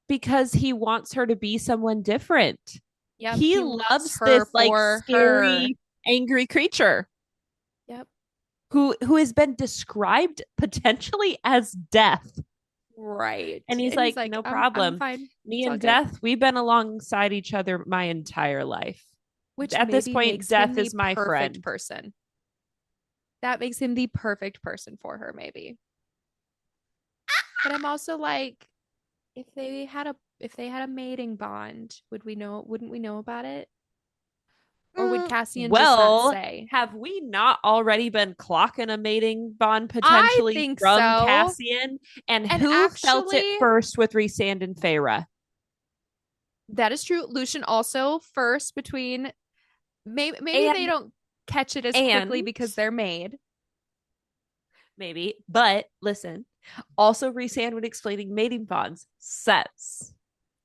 because he wants her to be someone different. Yep, He he loves loves her this like for her. scary, angry creature Yep, who has been described potentially as death. right. And he's And he's like, like, no I'm problem. fine. Me It's all and good. death, we've been alongside each other my entire life. Which At this maybe point, makes him death the is my perfect friend. person. That makes him the perfect person for her, maybe. But I'm also like, if they had a mating bond, wouldn't we know about it? Or would Cassian just not Well, say? have we not already been clocking a mating bond I potentially think from so. Cassian? And And who felt it actually, first with Rhysand and Feyre? that is true. Lucian also first between maybe they And don't catch it as quickly and because they're made. maybe, but listen, also Rhysand when explaining mating bonds says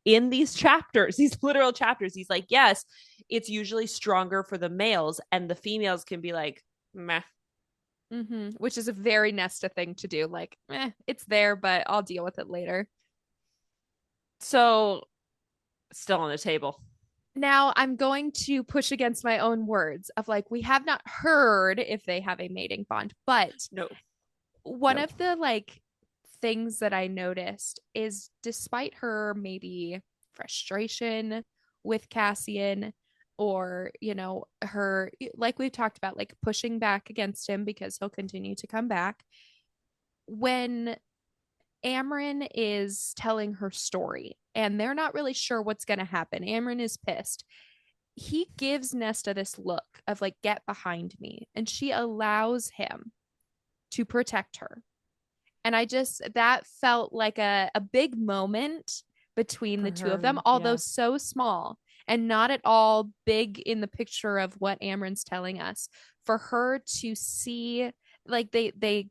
in these chapters, these literal chapters, he's like, yes, it's usually stronger for the males, and the females can be like, meh. Which is a very Nesta thing to do. Like, it's there, but I'll deal with it later. So, still on the table. Now I'm going to push against my own words of like, we have not heard if they have a mating bond, but No, one no. of the like things that I noticed is despite her maybe frustration with Cassian or, her, like we've talked about, like pushing back against him because he'll continue to come back. When Amryn is telling her story and they're not really sure what's going to happen, Amryn is pissed. He gives Nesta this look of like, get behind me. And she allows him to protect her. And that felt like a big moment between For the two of her, them, although yeah. so small and not at all big in the picture of what Amryn's telling us. For her to see, like they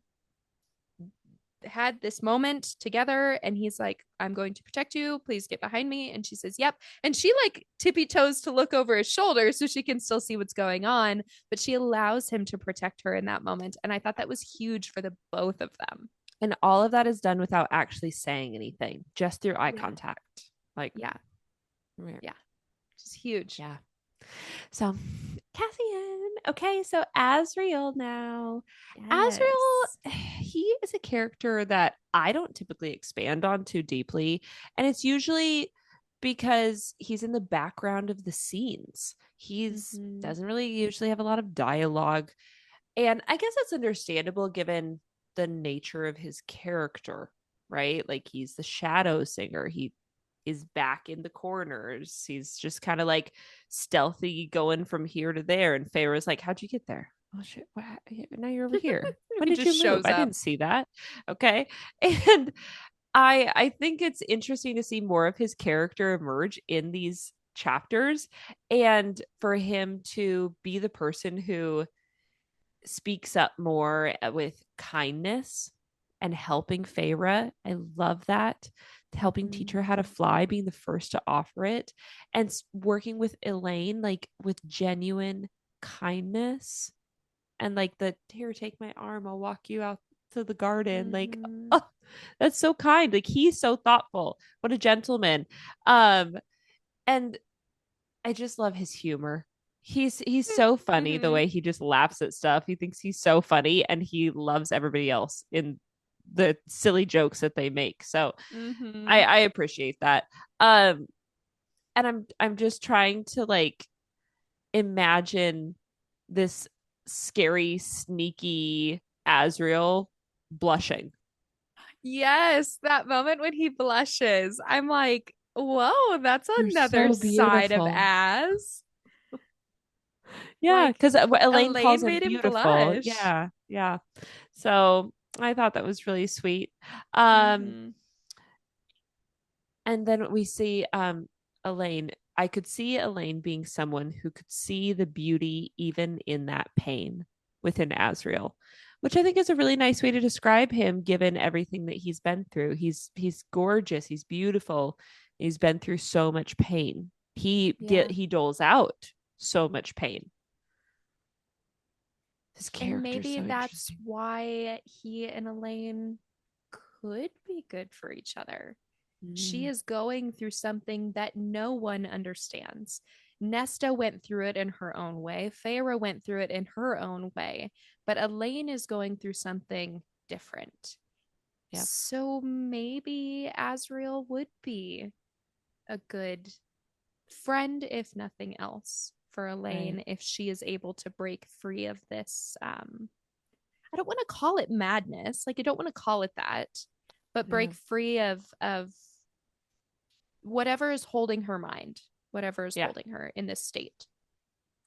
had this moment together and he's like, I'm going to protect you, please get behind me, and she says yep, and she like tippy toes to look over his shoulder so she can still see what's going on, but she allows him to protect her in that moment, and I thought that was huge for the both of them. And all of that is done without actually saying anything, just through eye Yeah, contact. Like, yeah, yeah, just huge. yeah. So, Cassian. Okay, so Asriel now. Yes. Asriel, he is a character that I don't typically expand on too deeply. And it's usually because he's in the background of the scenes. He's Mm-hmm. doesn't really usually have a lot of dialogue. And I guess that's understandable given the nature of his character, right? Like he's the shadow singer. He is back in the corners. He's just kind of like stealthy going from here to there. And Feyre's like, how'd you get there? Oh shit. What? Now you're over here. When He did just you move? shows I up. didn't see that. Okay. And I think it's interesting to see more of his character emerge in these chapters and for him to be the person who speaks up more with kindness and helping Feyre. I love that. Helping teach her how to Mm-hmm. fly, being the first to offer it, and working with Elaine, like with genuine kindness and like the here, take my arm, I'll walk you out to the garden. Like, Mm-hmm. oh, that's so kind. Like he's so thoughtful. What a gentleman. Um, and I just love his humor. He's so funny the Mm-hmm. way he just laughs at stuff. He thinks he's so funny and he loves everybody else in the silly jokes that they make. So Mm-hmm. I appreciate that. Um and I'm just trying to like imagine this scary, sneaky Azriel blushing. Yes, that moment when he blushes. I'm like, whoa, that's You're another so side of beautiful. Az. Yeah, Like because Elaine calls Elaine him made him beautiful. blush. Yeah, yeah. So I thought that was really sweet. Um, Mm-hmm. and then we see Elaine. I could see Elaine being someone who could see the beauty even in that pain within Asriel, which I think is a really nice way to describe him given everything that he's been through. He's gorgeous, he's beautiful, he's been through so much pain. Yeah. He doles out so much pain. His And character's maybe so that's interesting. why he and Elaine could be good for each other. She Mm, is going through something that no one understands. Nesta went through it in her own way. Feyre went through it in her own way. But Elaine is going through something different. yep. So maybe Asriel would be a good friend, if nothing else, for Right. Elaine if she is able to break free of this. I don't want to call it madness. Like I don't want to call it that, but Yeah. break free of whatever is holding her mind, whatever is Yeah. holding her in this state.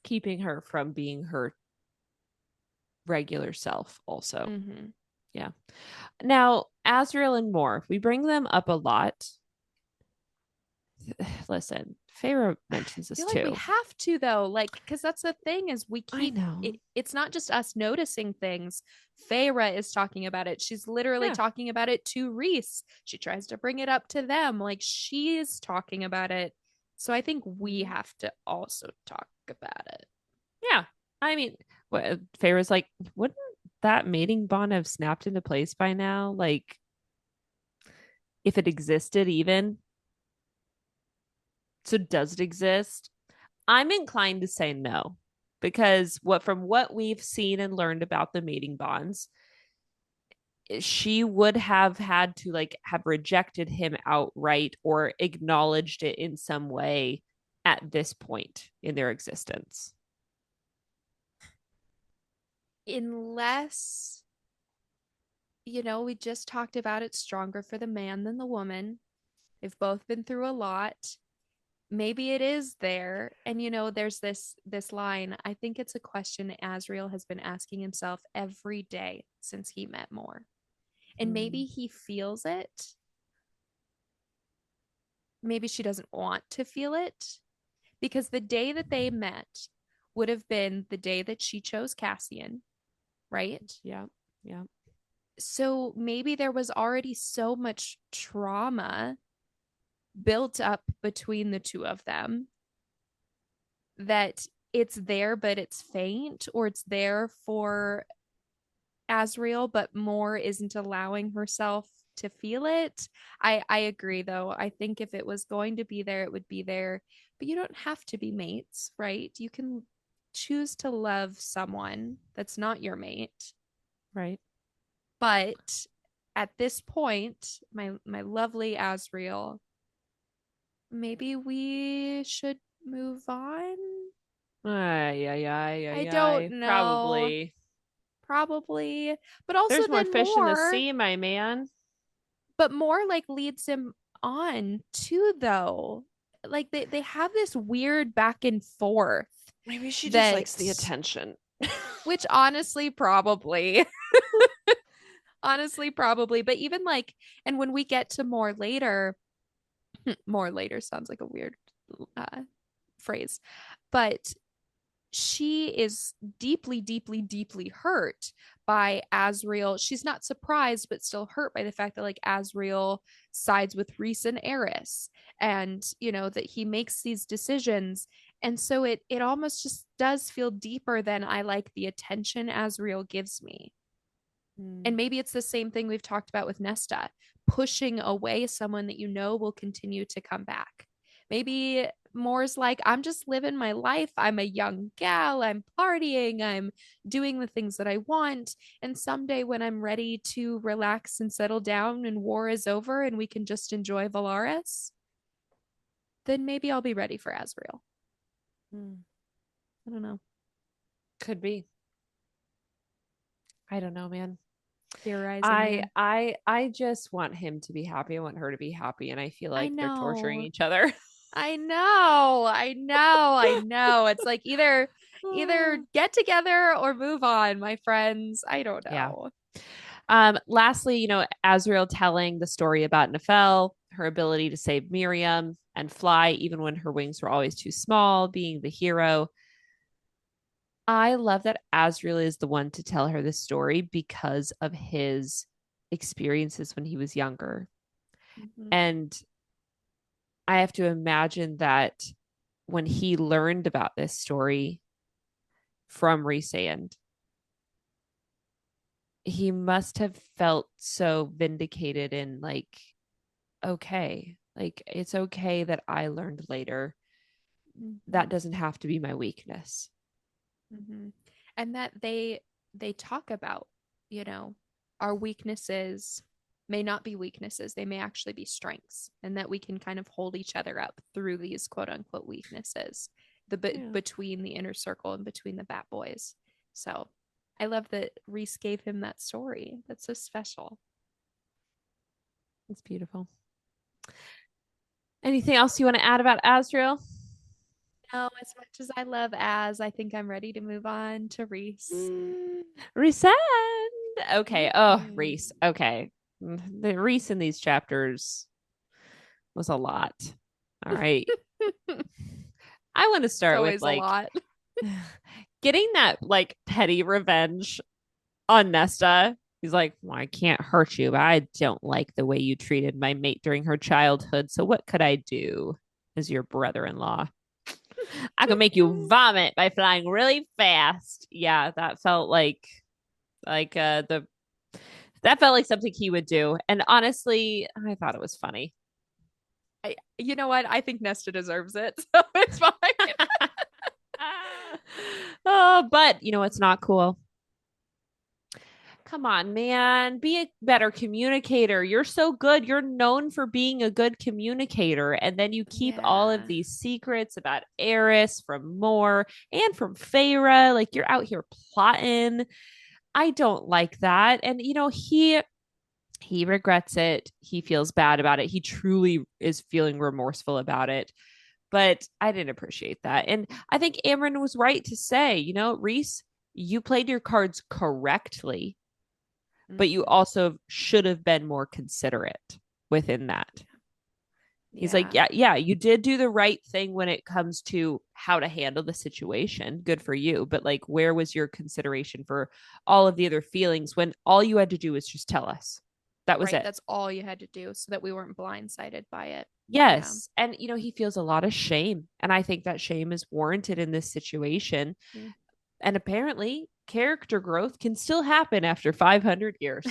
keeping her from being her regular self also. Mm-hmm. Yeah. Now, Azriel and Mor, we bring them up a lot. Listen, Feyre mentions I this feel like we too. have to though, like, because that's the thing is we I keep know. it's not just us noticing things. Feyre is talking about it. She's literally Yeah. talking about it to Reese. She tries to bring it up to them. Like she's talking about it. So I think we Mhm. have to also talk about it. Yeah. I mean, what Feyre's like, wouldn't that mating bond have snapped into place by now? Like, if it existed even. So does it exist? I'm inclined to say no. Because what we've seen and learned about the mating bonds, she would have had to like have rejected him outright or acknowledged it in some way at this point in their existence. Unless, we just talked about it stronger for the man than the woman. They've both been through a lot. Maybe it is there. And there's this line. I think it's a question Asriel has been asking himself every day since he met Moore. And maybe Mm, he feels it. Maybe she doesn't want to feel it because the day that they met would have been the day that she chose Cassian, right? yeah, yeah. So maybe there was already so much trauma built up between the two of them that it's there, but it's faint, or it's there for Asriel, but Moore isn't allowing herself to feel it. I agree though. I think if it was going to be there, it would be there. But you don't have to be mates, right? You can choose to love someone that's not your mate. Right. But at this point, my lovely Asriel, maybe we should move on. Ay, ay, ay, I ay, don't ay. know. Probably. Probably. But also There's more then fish in the more, sea, my man. but more like leads him on too though. Like they have this weird back and forth Maybe she just that likes the attention. which honestly probably honestly probably but even like and when we get to more later more later sounds like a weird uh phrase but she is deeply, deeply, deeply hurt by Asriel. She's not surprised, but still hurt by the fact that like Asriel sides with Rhys and Eris, and that he makes these decisions. And so it almost just does feel deeper than I like the attention Asriel gives me. And Mm. maybe it's the same thing we've talked about with Nesta, pushing away someone that will continue to come back. Maybe Moore's like, I'm just living my life. I'm a young gal. I'm partying. I'm doing the things that I want. And someday when I'm ready to relax and settle down and war is over and we can just enjoy Valaris, then maybe I'll be ready for Asriel. Mm. I don't know. Could be. I don't know, man. Theorizing I here. I I just want him to be happy. I want her to be happy, and I feel I like they're torturing know. each other. I know. I know. I know. It's like either get together or move on, my friends. I don't Yeah. know. Lastly, Azriel telling the story about Nephelle, her ability to save Miriam and fly even when her wings were always too small, being the hero. I love that Azriel is the one to tell her this story because of his experiences when he was younger. Mhm. And I have to imagine that when he learned about this story from Resand, he must have felt so vindicated and like, okay, like it's okay that I learned later. That Mhm. doesn't have to be my weakness. Mhm. And that they talk about, you know, our weaknesses may not be weaknesses. They may actually be strengths, and that we can kind of hold each other up through these quote unquote weaknesses, Yeah, between the inner circle and between the Bat Boys. So I love that Reese gave him that story. That's so special. it's beautiful. Anything else you want to add about Azrael? No, as much as I love Az, I think I'm ready to move on to Reese. Resend. Okay. Oh, Mhm. Reese. Okay. The Reese in these chapters was a lot. All right. I want to It's start with always a lot. getting that like petty revenge on Nesta. He's like, well, I can't hurt you, but I don't like the way you treated my mate during her childhood. So what could I do as your brother-in-law? I can make you vomit by flying really fast. Yeah, that felt the that felt like something he would do. And honestly, I thought it was funny. You know what? I think Nesta deserves it, so it's fine. Oh, but you know what's not cool? Come on, man. Be a better communicator. You're so good. You're known for being a good communicator. And then you keep all of Yeah. these secrets about Eris from Moore and from Feyre. Like you're out here plotting. I don't like that. And you know, he regrets it. He feels bad about it. He truly is feeling remorseful about it. But I didn't appreciate that. And I think Amryn was right to say, you know, Reese, you played your cards correctly, but you Mhm. also should have been more considerate within that. He's like, Yeah. yeah, yeah, you did do the right thing when it comes to how to handle the situation. Good for you. But like, where was your consideration for all of the other feelings when all you had to do was just tell us? That was Right. it. That's all you had to do so that we weren't blindsided by it. Yeah. Yes. And, you know, he feels a lot of shame. And I think that shame is warranted in this situation. Yeah. And apparently, character growth can still happen after 500 years.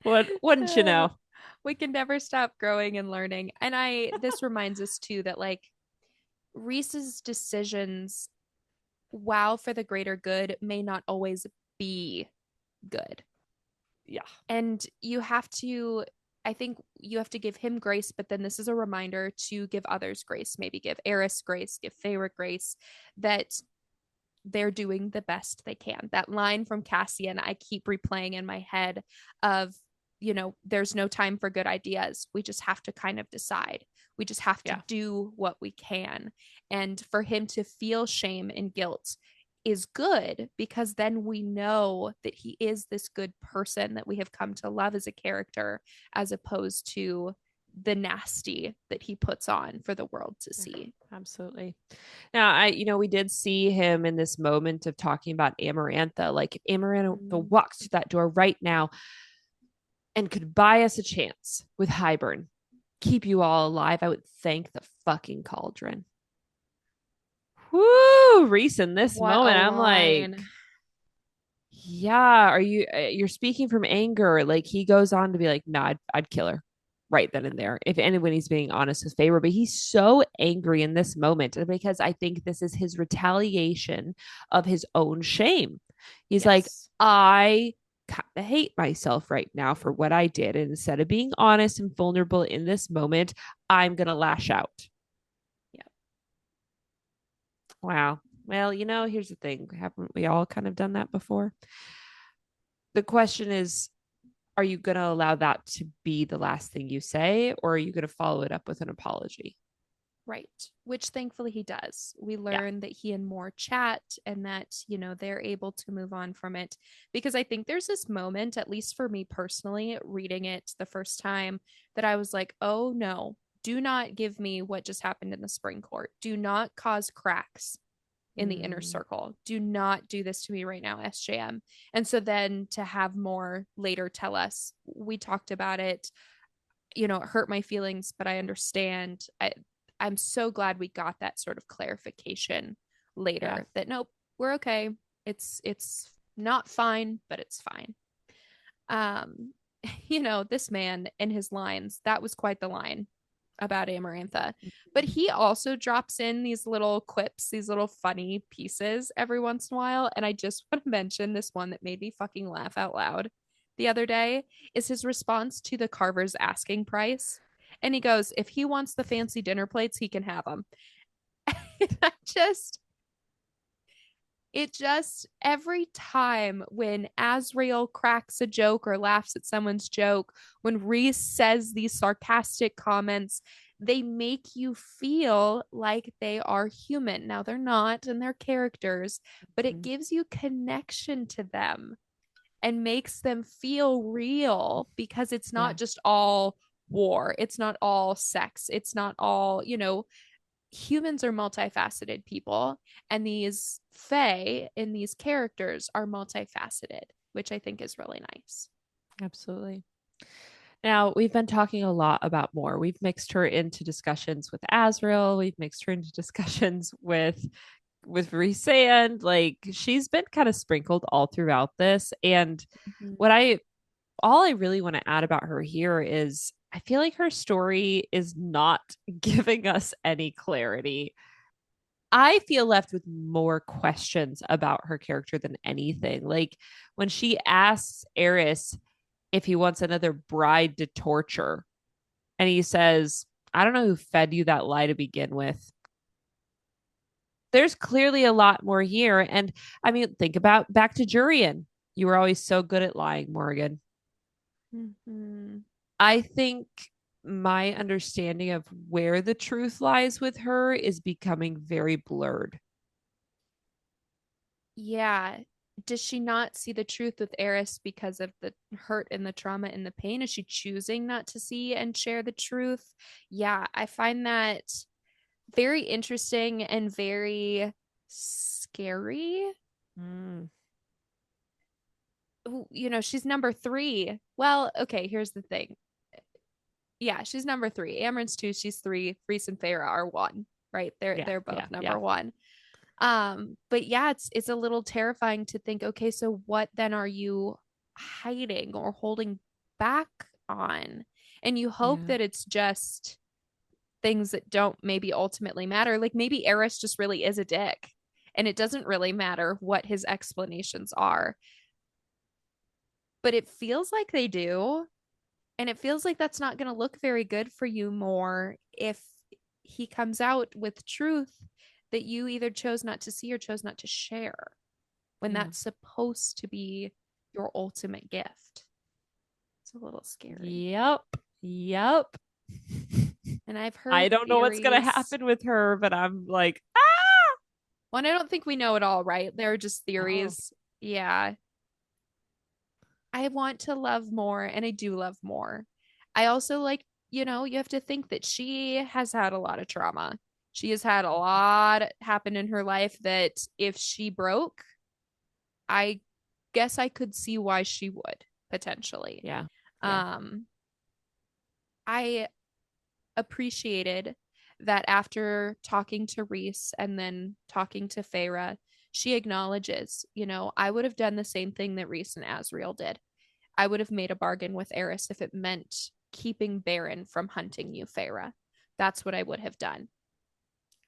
What wouldn't you Uh, know? we can never stop growing and learning. And this reminds us too that like Reese's decisions, while for the greater good, may not always be good. Yeah. And you have to, I think you have to give him grace, but then this is a reminder to give others grace. Maybe give Eris grace, give Feyre grace, that they're doing the best they can. That line from Cassian, I keep replaying in my head of, you know, there's no time for good ideas. We just have to kind of decide. We just have to Yeah. do what we can. And for him to feel shame and guilt is good because then we know that he is this good person that we have come to love as a character, as opposed to the nasty that he puts on for the world to see. Absolutely. Now, we did see him in this moment of talking about Amarantha. Like, if Amarantha Mm. walks through that door right now and could buy us a chance with Hybern, keep you all alive, I would thank the fucking cauldron. Whoo, Reese, in this What a moment, I'm like, line. yeah, you're speaking from anger. Like, he goes on to be like, nah, I'd kill her right then and there if anyone he's being honest with Feyre. But he's so angry in this moment because I think this is his retaliation of his own shame. He's like, Yes. I kind of hate myself right now for what I did, and instead of being honest and vulnerable in this moment, I'm gonna lash out. Yeah. Wow. Well, here's the thing. Haven't we all kind of done that before? The question is, are you going to allow that to be the last thing you say, or are you going to follow it up with an apology? Right. Which thankfully he does. We Yeah. learn that he and Moore chat and that, you know, they're able to move on from it. Because I think there's this moment, at least for me personally, reading it the first time, that I was like, oh no, do not give me what just happened in the spring court. Do not cause cracks in the inner Mm, circle. Do not do this to me right now, SJM. And so then to have Moore later tell us, we talked about it, you know, it hurt my feelings, but I understand. I'm so glad we got that sort of clarification yeah. later that nope, we're okay. It's not fine, but it's fine. Um, you know, this man and his lines, that was quite the line about Amarantha. But he also drops in these little quips, these little funny pieces every once in a while. And I just want to mention this one that made me fucking laugh out loud the other day is his response to the Carver's asking price. And he goes, if he wants the fancy dinner plates, he can have them. And I just, it just, every time when Azrael cracks a joke or laughs at someone's joke, when Reese says these sarcastic comments, they make you feel like they are human. Now they're not, and they're characters, but it Mhm. gives you connection to them and makes them feel real because it's not Yeah, just all war. It's not all sex. It's not all, humans are multifaceted people, and these fae in these characters are multifaceted, which I think is really nice. absolutely. Now, we've been talking a lot about more. We've mixed her into discussions with Azrael. We've mixed her into discussions with Rhysand. Like she's been kind of sprinkled all throughout this. And Mhm. what I all I really want to add about her here is I feel like her story is not giving us any clarity. I feel left with more questions about her character than anything. Like when she asks Eris if he wants another bride to torture, and he says, I don't know who fed you that lie to begin with. There's clearly a lot more here. And I mean, think about back to Jurian. You were always so good at lying, Morgan. Mhm. I think my understanding of where the truth lies with her is becoming very blurred. Yeah. Does she not see the truth with Eris because of the hurt and the trauma and the pain? Is she choosing not to see and share the truth? Yeah, I find that very interesting and very scary. Mm, She's number three. Well, okay, here's the thing. Yeah, she's number three. Amren's two, she's three. Reese and Feyre are one, right? They're yeah, they're both yeah, yeah, number one. But yeah, it's a little terrifying to think, okay, so what then are you hiding or holding back on? And you hope yeah, that it's just things that don't maybe ultimately matter. Like maybe Eris just really is a dick and it doesn't really matter what his explanations are, but it feels like they do. And it feels like that's not going to look very good for you more if he comes out with truth that you either chose not to see or chose not to share when yeah. that's supposed to be your ultimate gift. It's a little scary. Yep. Yep. And I've I heard don't know what's gonna theories. happen with her, but I'm like, One, I don't think we know it all, right? They're just oh, theories. Yeah. I want to love more, and I do love more. I also like, you have to think that she has had a lot of trauma. She has had a lot happen in her life that if she broke, I guess I could see why she would potentially. yeah, yeah, Um, I appreciated that after talking to Reese and then talking to Feyre, she acknowledges, I would have done the same thing that Reese and Asriel did. I would have made a bargain with Eris if it meant keeping Baron from hunting you, Feyre. That's what I would have done.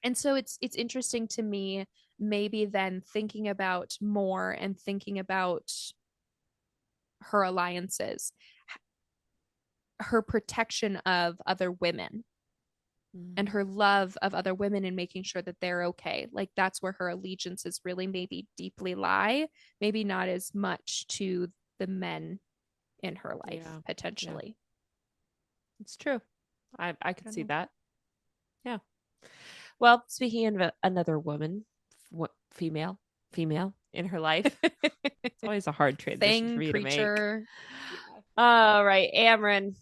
And so it's interesting to me, maybe then thinking about more and thinking about her alliances, her protection of other women and mm, her love of other women and making sure that they're okay. Like that's where her allegiances really maybe deeply lie, maybe not as much to the men in her life yeah, yeah. potentially. It's true. I I could don't see know. that. Yeah. Well, speaking of another woman, what female in her life, it's always a hard transition for Thing, me to make. creature. Yeah. All right, Amryn.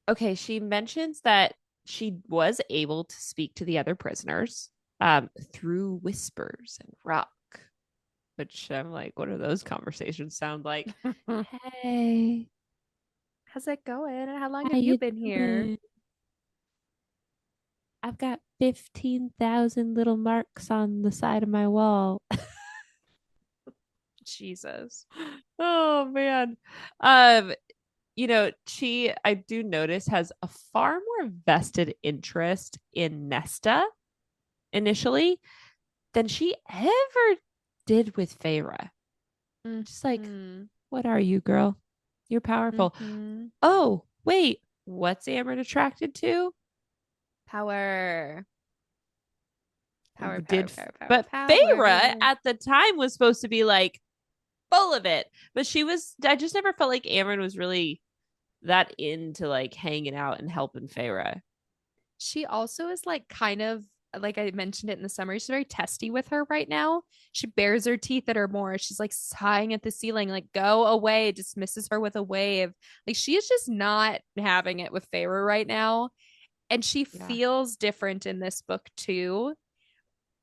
Okay, she mentions that she was able to speak to the other prisoners through whispers and rock, which I'm like, what do those conversations sound like? Hey, How's it going? How long how have you you been here? doing? I've got 15,000 little marks on the side of my wall. Jesus. Oh man. She I do notice has a far more vested interest in Nesta initially than she ever did with Feyre. Just like, Mm-hmm. what are you, girl? You're powerful. Mm-hmm. Oh, wait, what's Amber attracted to? Power. Power, power, Did power, power, but Feyre power. at the time was supposed to be like full of it, but I just never felt like Amber was really that into like hanging out and helping Feyre. She also is like kind of like I mentioned it in the summary, she's very testy with her right now. She bares her teeth at her more. She's like sighing at the ceiling, like, go away, dismisses her with a wave. Like she is just not having it with Feyre right now. And she Yeah. feels different in this book too.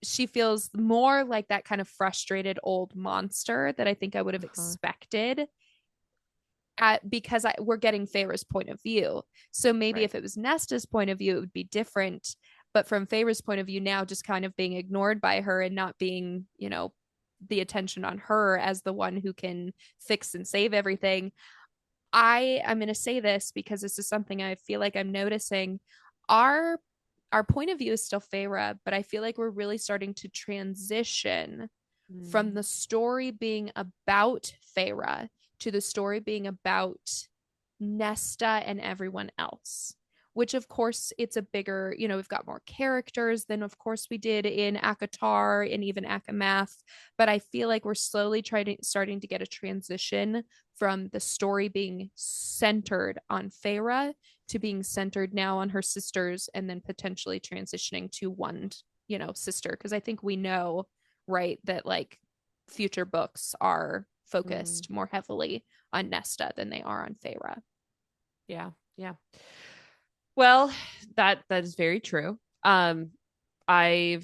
She feels more like that kind of frustrated old monster that I think I would have Uh-huh. expected because we're getting Feyre's point of view. So maybe Right. if it was Nesta's point of view, it would be different. But from Feyre's point of view now, just kind of being ignored by her and not being, the attention on her as the one who can fix and save everything. I'm going to say this because this is something I feel like I'm noticing. Our our point of view is still Feyre, but I feel like we're really starting to transition from Mm. the story being about Feyre to the story being about Nesta and everyone else. Which, of course, it's a bigger, we've got more characters than, of course, we did in ACOTAR and even ACOMAF. But I feel like we're slowly starting to get a transition from the story being centered on Feyre to being centered now on her sisters and then potentially transitioning to one, sister. Because I think we know, right, that like future books are Mm. focused more heavily on Nesta than they are on Feyre. Yeah. Yeah. Well, that is very true. I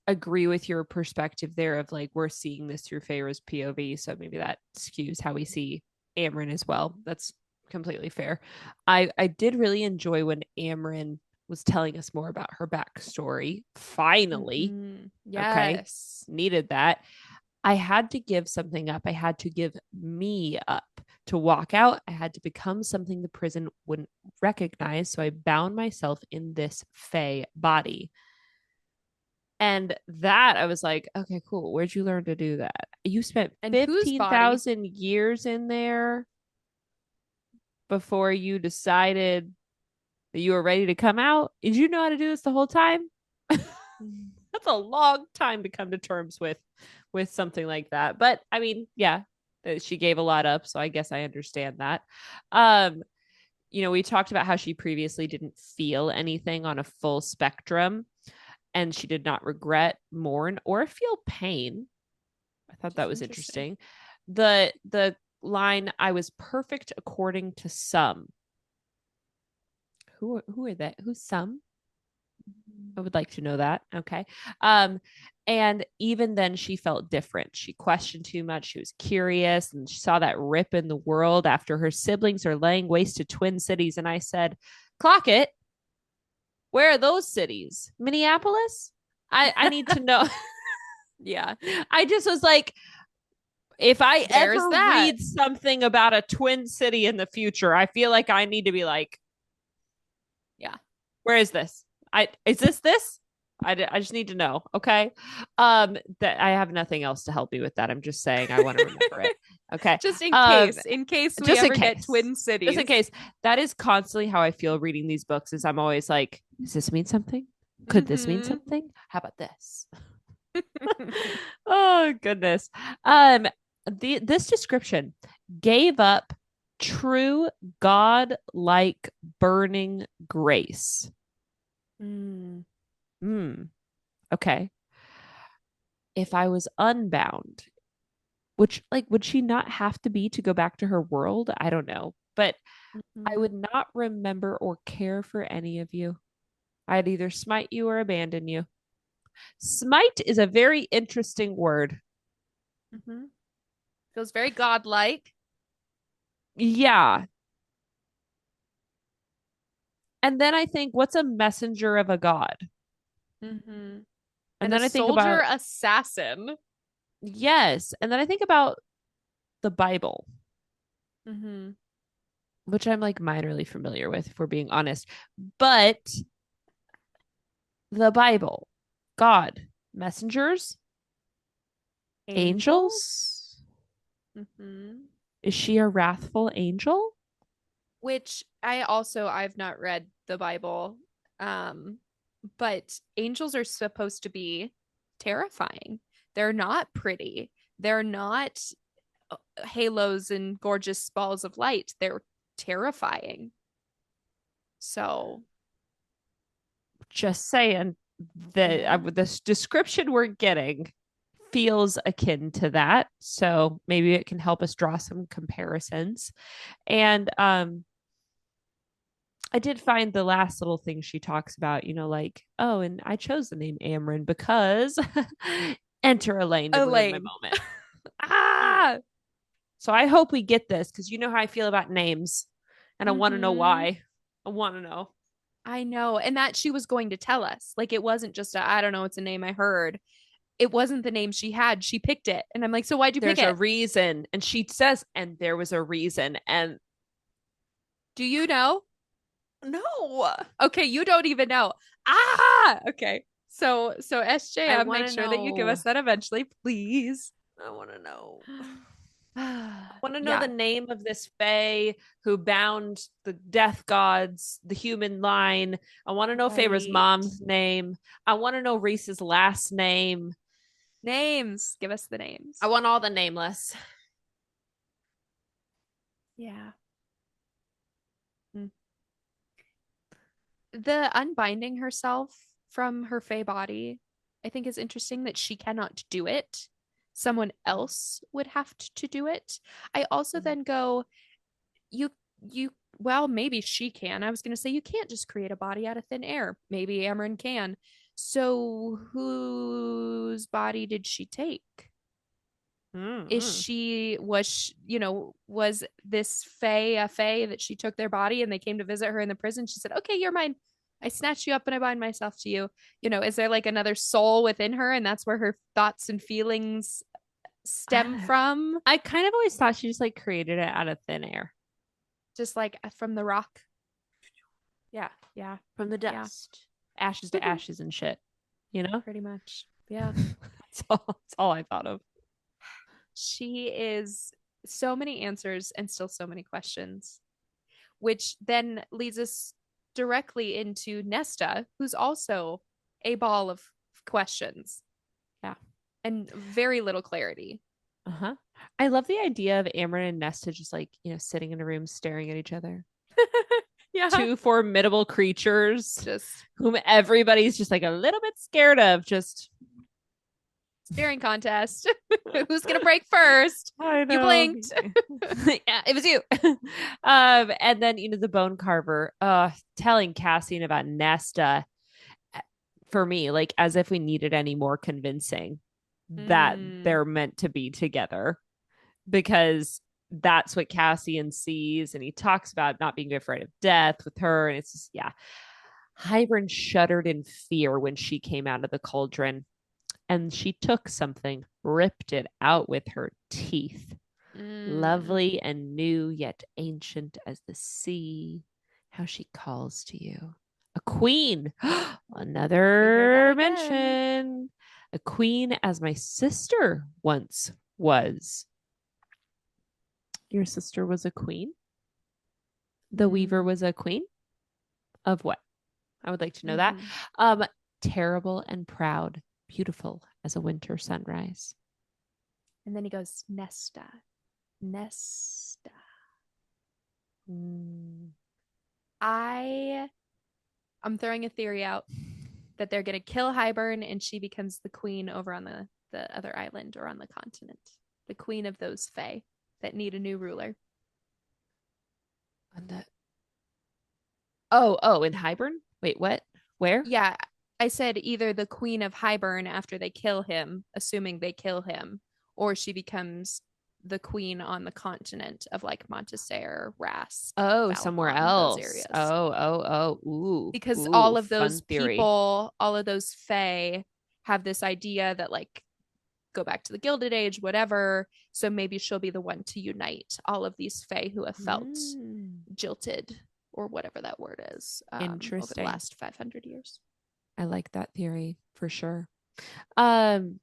agree with your perspective there of like we're seeing this through Feyre's POV, so maybe that skews how we see Amryn as well. That's completely fair. I did really enjoy when Amryn was telling us more about her backstory. Finally, Mm-hmm. okay, Yes. needed that. I had to give something up. I had to give me up to walk out. I had to become something the prison wouldn't recognize. So I bound myself in this Fey body. And that I was like, okay, cool. Where'd you learn to do that? You spent And whose body? 15,000 years in there before you decided that you were ready to come out. Did you know how to do this the whole time? That's a long time to come to terms with something like that. But I mean, yeah, she gave a lot up, so I guess I understand that. Um, we talked about how she previously didn't feel anything on a full spectrum and she did not regret, mourn, or feel pain. I thought Which is that was interesting. interesting. The line I was perfect according to some. Who are that? Who's some? I would like to know that. Okay. Um, and even then, she felt different. She questioned too much. She was curious and she saw that rip in the world after her siblings are laying waste to twin cities. And I said, clock it. Where are those cities? Minneapolis? I need to know. Yeah. I just was like, if I Where's ever that? read something about a twin city in the future, I feel like I need to be like, Yeah. where is this? Is this? I just need to know. Okay. That I have nothing else to help you with that. I'm just saying I want to remember it. Okay. Just Um, in case we just in ever get case. Twin Just in Cities. case. That is constantly how I feel reading these books is I'm always like, does this mean something? Could this mean Mm-hmm. something? How about this? Oh goodness. This description gave up true God-like burning grace. Mm. Hmm. Okay. If I was unbound, which like would she not have to be to go back to her world? I don't know. But I Mm-hmm. would not remember or care for any of you. I'd either smite you or abandon you. Smite is a very interesting word. Mm-hmm. Feels very godlike. Yeah. And then I think, what's a messenger of a god? Mm-hmm. And And a then I think soldier about, assassin. yes. And then I think about the Bible, Mm-hmm. which I'm like minorly familiar with, if we're being honest. But the Bible, God, messengers, Angels. angels. Mm-hmm. Is she a wrathful angel? Which I've not read the Bible. Um, but angels are supposed to be terrifying. They're not pretty. They're not halos and gorgeous balls of light. They're terrifying. So Just saying that Yeah. Elaine. moment. Ah. So I hope we get this because you know how I feel about names and I want to know Mm-hmm. why. I want to know. I know. And that she was going to tell us. Like it wasn't just I don't know, it's a name I heard. It wasn't the name she had. She picked it. And I'm like, so why'd you pick There's a it? reason. And she says, and there was a reason. And Do you know? no, Okay, you don't even know. Ah, okay. So I SJM, want make to sure that you give know. us that eventually, please. I want to know. I want to know the Yeah. name of this Fae who bound the death gods, the human line. I want to know Feyre's Right. mom's name. I want to know Reese's last name. Names. Give us the I names. want all the nameless. Yeah. Mm. The unbinding herself from her Fey body, I think is interesting that she cannot do it. Someone else would have to do it. I also then go, you you well, maybe she can. I was going to say you can't just create a body out of thin air. Maybe Amryn can. So whose body did she take? Is Mm-hmm. she was was this Fae a Fae that she took their body and they came to visit her in the prison? She said, "Okay, you're mine. I snatch you up and I bind myself to you." Is there like another soul within her, and that's where her thoughts and feelings stem from? I kind of always thought she just like created it out of thin air. Just like from the rock. Yeah, yeah, From the yeah. dust, ashes to ashes and shit. You know, Pretty much. Yeah. that's all I thought of. She is so many answers and still so many questions, which then leads us directly into Nesta, who's also a ball of questions. Yeah. And very little clarity. Uh-huh. I love the idea of Amryn and Nesta just like, sitting in a room staring at each other. Yeah. Two formidable creatures Just whom everybody's just like a little bit scared of. Just staring contest. Who's gonna break first? I You know. blinked. Yeah, it was you. And then the Bone Carver, telling Cassian about Nesta for me, like as if we needed any more convincing that Mm. they're meant to be together because that's what Cassian sees. And he talks about not being afraid of death with her. And it's just, yeah. Hybern shuddered in fear when she came out of the cauldron and she took something, ripped it out with her teeth. Mm. Lovely and new, yet ancient as the sea. How she calls to you. A queen. We heard that Another again. mention. A queen as my sister once was. Your sister was a queen? The Weaver Mm. was a queen? Of what? I would like to know that. Mm-hmm. Um, Terrible and proud, beautiful as a winter sunrise. And then he goes, Nesta. Nesta. Mm. I I'm throwing a theory out that they're gonna kill Hybern and she becomes the queen over on the other island or on the continent. The queen of those Fae that need a new ruler. And the oh, in Hybern? Wait, what? Where? Yeah, I said either the queen of Hybern after they kill him, assuming they kill him, or she becomes the queen on the continent of like Montesair, Rask, Oh, somewhere Valahon, those else. areas. Oh. Because Ooh, all of those fun theory. people, all of those Fae have this idea that like go back to the Gilded Age, whatever. So maybe she'll be the one to unite all of these Fae who have felt Mm, jilted or whatever that word is over the interesting. last 500 years. I like that theory for sure. Um,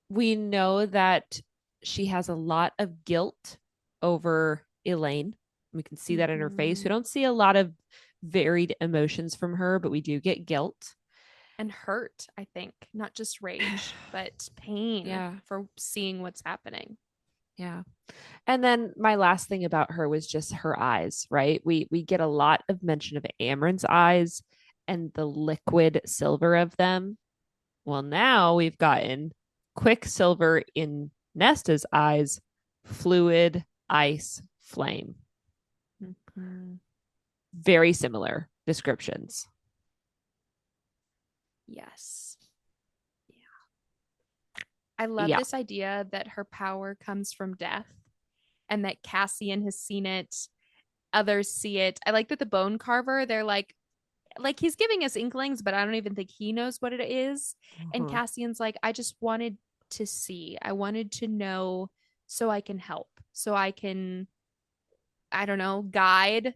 we know that she has a lot of guilt over Elaine. We can see that in her face. We Mm-hmm. don't see a lot of varied emotions from her, but we do get guilt. And hurt, I think, not just rage, but pain Yeah. for seeing what's happening. Yeah. And then my last thing about her was just her eyes, right? We get a lot of mention of Amren's eyes and the liquid silver of them. Well, now we've gotten quicksilver in Nesta's eyes, fluid, ice, flame. Mhm. Very similar descriptions. Yes. I love Yeah. this idea that her power comes from death and that Cassian has seen it, others see it. I like that the Bone Carver, they're like he's giving us inklings, but I don't even think he knows what it is. And Mhm. Cassian's like, I just wanted to see. I wanted to know so I can help. So I can, I don't know, guide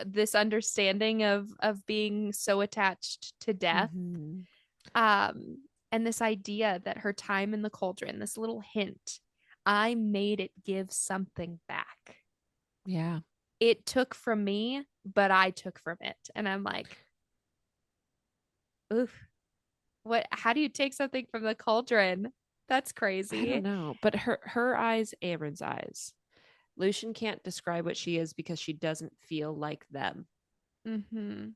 this understanding of being so attached to death. Mhm. Um, and this idea that her time in the cauldron, this little hint, I made it give something back. Yeah. It took from me, but I took from it. And I'm like, oof, what, how do you take something from the cauldron? That's I don't crazy. know, but her eyes, Amren's eyes. Lucian can't describe what she is because she doesn't feel like them. Mm-hmm.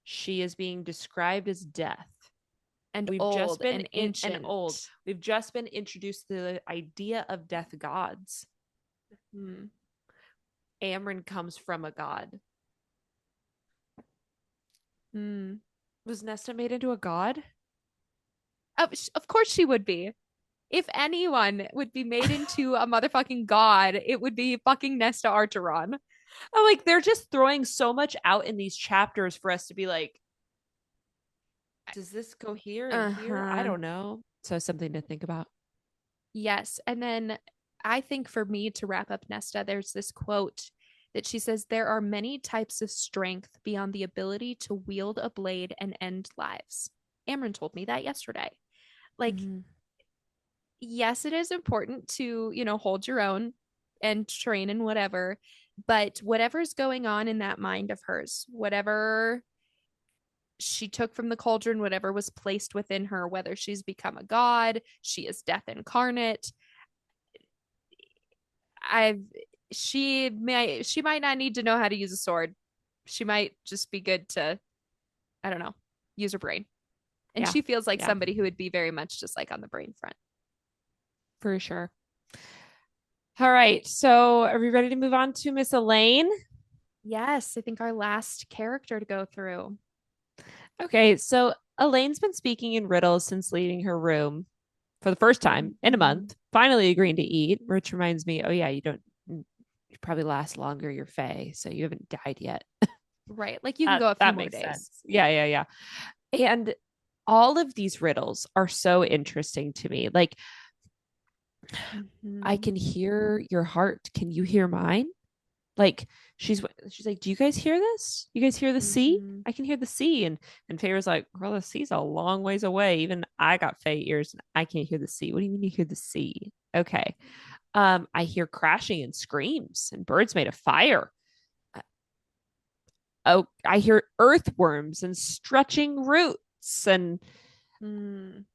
She is being described as death. And We've just old been and in and old. ancient. We've just been introduced to the idea of death gods. Mm. Amren comes from a god. Mm. Was Nesta made into a god? Of course she would be. If anyone would be made into a motherfucking god, it would be fucking Nesta Archeron. I'm like, they're just throwing so much out in these chapters for us to be like, does this go here and here? I Uh-huh. don't know. So something to think about. Yes. And then I think for me to wrap up Nesta, there's this quote that she says, there are many types of strength beyond the ability to wield a blade and end lives. Amron told me that yesterday. Like, Mm-hmm. yes, it is important to, hold your own and train and whatever, but whatever's going on in that mind of hers, whatever she took from the cauldron, whatever was placed within her, whether she's become a god, she is death incarnate. I've she might not need to know how to use a sword. She might just be good to, I don't know, use her brain. And Yeah. she feels like Yeah, somebody who would be very much just like on the brain front. for sure. All right. So are we ready to move on to Miss Elaine? Yes, I think our last character to go through. Okay. So Elaine's been speaking in riddles since leaving her room for the first time in a Mm-hmm. month, finally agreeing to eat, which reminds me, oh, yeah, you probably last longer, you're Fae, so you haven't died yet. Right. Like you can go a few That more makes days. sense. Yeah, yeah, yeah. And all of these riddles are so interesting to me. Like, I Mm-hmm. can hear your heart. Can you hear mine? Like, she's like, do you guys hear this? You guys hear the sea? Mm-hmm. I can hear the sea. And Feyre's like, well, the sea's a long ways away. Even I got Fey ears and I can't hear the sea. What do you mean you hear the sea? Okay. I hear crashing and screams and birds made of fire. Uh, Oh, I hear earthworms and stretching roots, and Mm.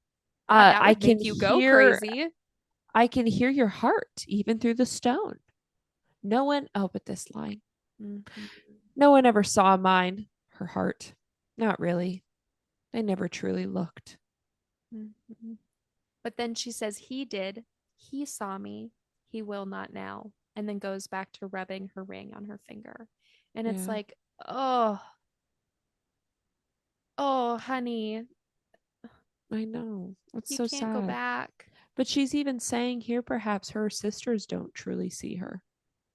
God, that I would can make you go hear crazy. your heart even through the stone. No one, oh, but this line, Mm-hmm. no one ever saw mine, her heart. Not really. They never truly looked. Mm-hmm. But then she says, he did. He saw me. He will not now. And then goes back to rubbing her ring on her finger. And it's Yeah, like, oh, oh, honey, I know. It's you so can't go sad. back. But she's even saying here perhaps her sisters don't truly see her.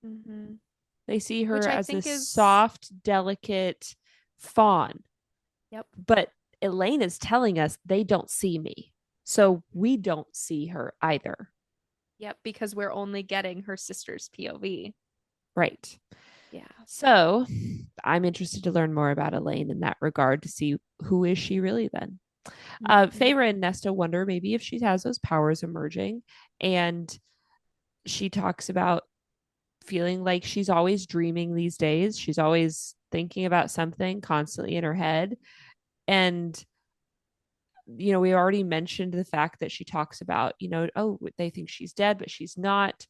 Mm-hmm. They see Which her I as think this is, soft, delicate fawn. yep, But Elaine is telling us they don't see me. So we don't see her either. yep, because we're only getting her sister's POV. Right. Yeah. So I'm interested to learn more about Elaine in that regard to see who is she really then. Mm-hmm. Feyre and Nesta wonder maybe if she has those powers emerging. And she talks about feeling like she's always dreaming these days. She's always thinking about something constantly in her head. And we already mentioned the fact that she talks about, oh, they think she's dead, but she's not.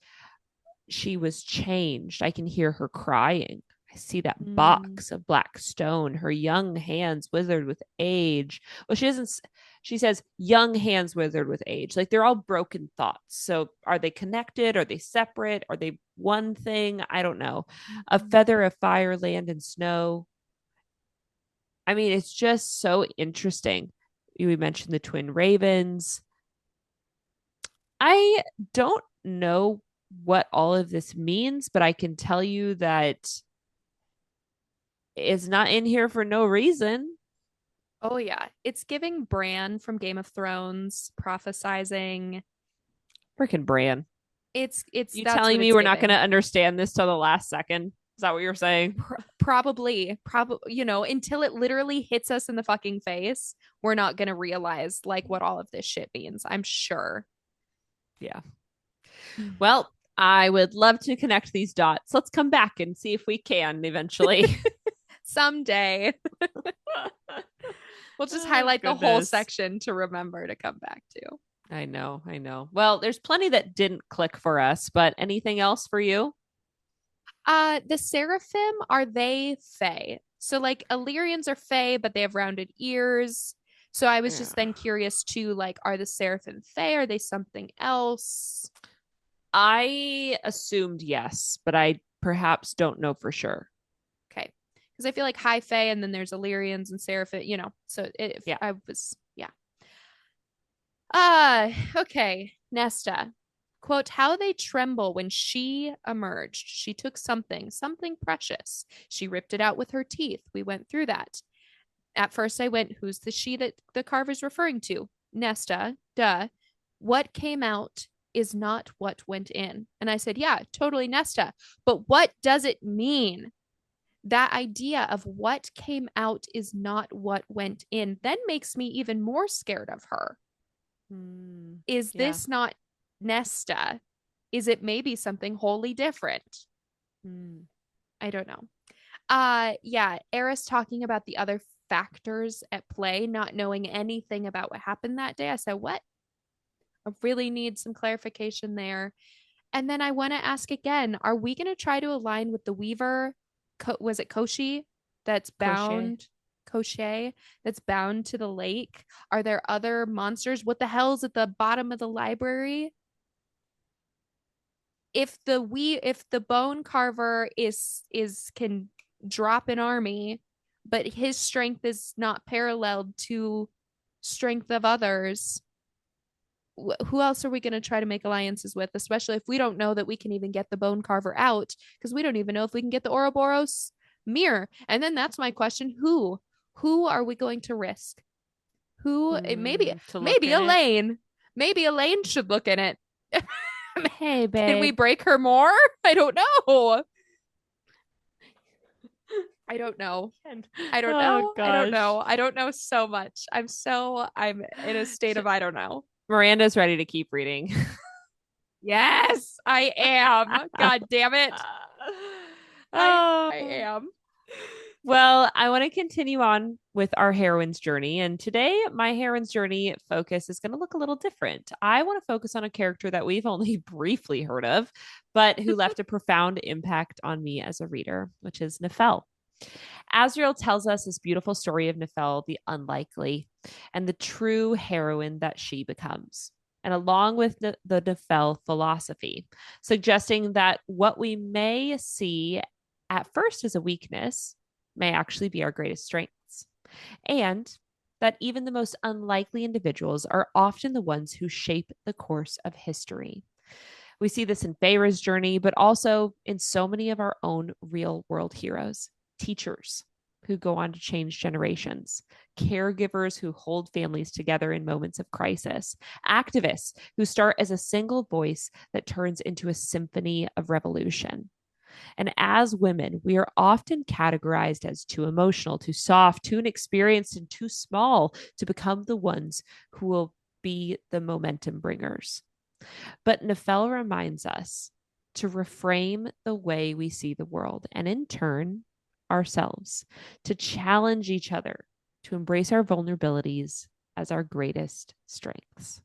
She was changed. I can hear her crying. I I see that Mm. box of black stone, her young hands withered with age. Well, she doesn't, she says, young hands withered with age. Like they're all broken thoughts. So are they connected? Are they separate? Are they one thing? I don't know. A feather of fire, land, and snow. I mean, it's just so interesting. We mentioned the twin ravens. I don't know what all of this means, but I can tell you that it's not in here for no reason. Oh yeah, it's giving Bran from Game of Thrones prophesizing. Freaking Bran. It's You that's telling what me it's we're not going to giving. understand this till the last second? Is that what you're saying? Probably, until it literally hits us in the fucking face, we're not gonna realize like what all of this shit means. I'm sure. Yeah. Well, I would love to connect these dots. Let's come back and see if we can eventually. Someday we'll just Oh, highlight the whole goodness. section to remember to come back to. I know. I know. Well, there's plenty that didn't click for us, but anything else for you? The seraphim, are they fae? So like Illyrians are fae, but they have rounded ears. So I was Yeah. just then curious too, like, are the seraphim fae? Are they something else? I assumed yes, but I perhaps don't know for sure. Okay. Because I feel like high fae and then there's Illyrians and seraphim, So if Yeah. I was, yeah. Okay. Nesta. Quote, how they tremble when she emerged. She took something precious. She ripped it out with her teeth. We went through that. At first, I went, who's the she that the carver's referring to? Nesta, duh. What came out is not what went in. And I said, yeah, totally Nesta. But what does it mean? That idea of what came out is not what went in then makes me even more scared of her. Mm, Is yeah. this not Nesta? Is it maybe something wholly different? Mm. I don't know. Yeah, Eris talking about the other factors at play, not knowing anything about what happened that day. I said, what? I really need some clarification there. And then I want to ask again, are we going to try to align with the Weaver? Was it Koshi that's Crochet. bound? Crochet that's bound to the lake? Are there other monsters? What the hell's at the bottom of the library? If the Bone Carver is can drop an army, but his strength is not paralleled to strength of others, who else are we going to try to make alliances with, especially if we don't know that we can even get the Bone Carver out, because we don't even know if we can get the Ouroboros mirror. And then that's my question, who are we going to risk? Who maybe To look maybe in it. Elaine should look in it. Hey, Can we babe. break her more? I don't know. I don't know. I don't Oh, know. I don't gosh. know. I don't know so much. I'm in a state of I don't know. Miranda's ready to keep reading. Yes, I am. God damn it. I Oh, am. well, I want to continue on with our heroine's journey. And today, my heroine's journey focus is going to look a little different. I want to focus on a character that we've only briefly heard of, but who left a profound impact on me as a reader, which is Nephelle. Azrael tells us this beautiful story of Nephelle, the unlikely, and the true heroine that she becomes. And along with the Nephelle philosophy, suggesting that what we may see at first as a weakness may actually be our greatest strengths. And that even the most unlikely individuals are often the ones who shape the course of history. We see this in Feyre's journey, but also in so many of our own real world heroes, teachers who go on to change generations, caregivers who hold families together in moments of crisis, activists who start as a single voice that turns into a symphony of revolution. And as women, we are often categorized as too emotional, too soft, too inexperienced, and too small to become the ones who will be the momentum bringers. But Nephelle reminds us to reframe the way we see the world and, in turn, ourselves, to challenge each other, to embrace our vulnerabilities as our greatest strengths.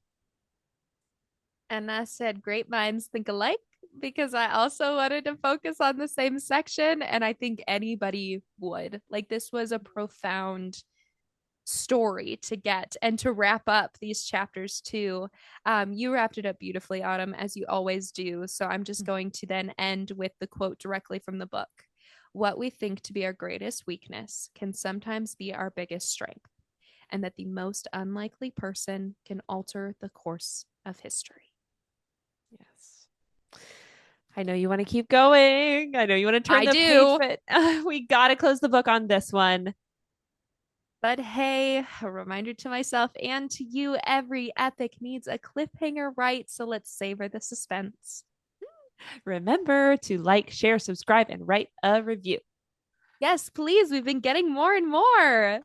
And I said, great minds think alike. because I also wanted to focus on the same section, and I think anybody would. Like, this was a profound story to get and to wrap up these chapters too. You wrapped it up beautifully, Autumn, as you always do. So I'm just going to then end with the quote directly from the book. What we think to be our greatest weakness can sometimes be our biggest strength, and that the most unlikely person can alter the course of history. Yes. I know you want to keep going. I know you want to turn I the page, do. but we got to close the book on this one. But hey, a reminder to myself and to you, every epic needs a cliffhanger, right? So let's savor the suspense. Remember to like, share, subscribe, and write a review. Yes, please. We've been getting more and more.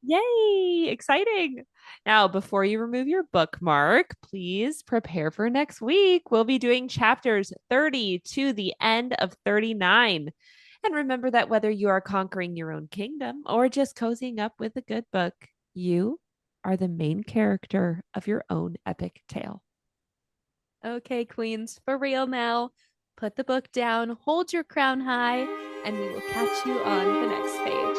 Yay! Exciting. Now, before you remove your bookmark, please prepare for next week. We'll be doing chapters 30 to the end of 39. And remember that whether you are conquering your own kingdom or just cozying up with a good book, you are the main character of your own epic tale. Okay, queens, for real now. Put the book down, hold your crown high, and we will catch you on the next page.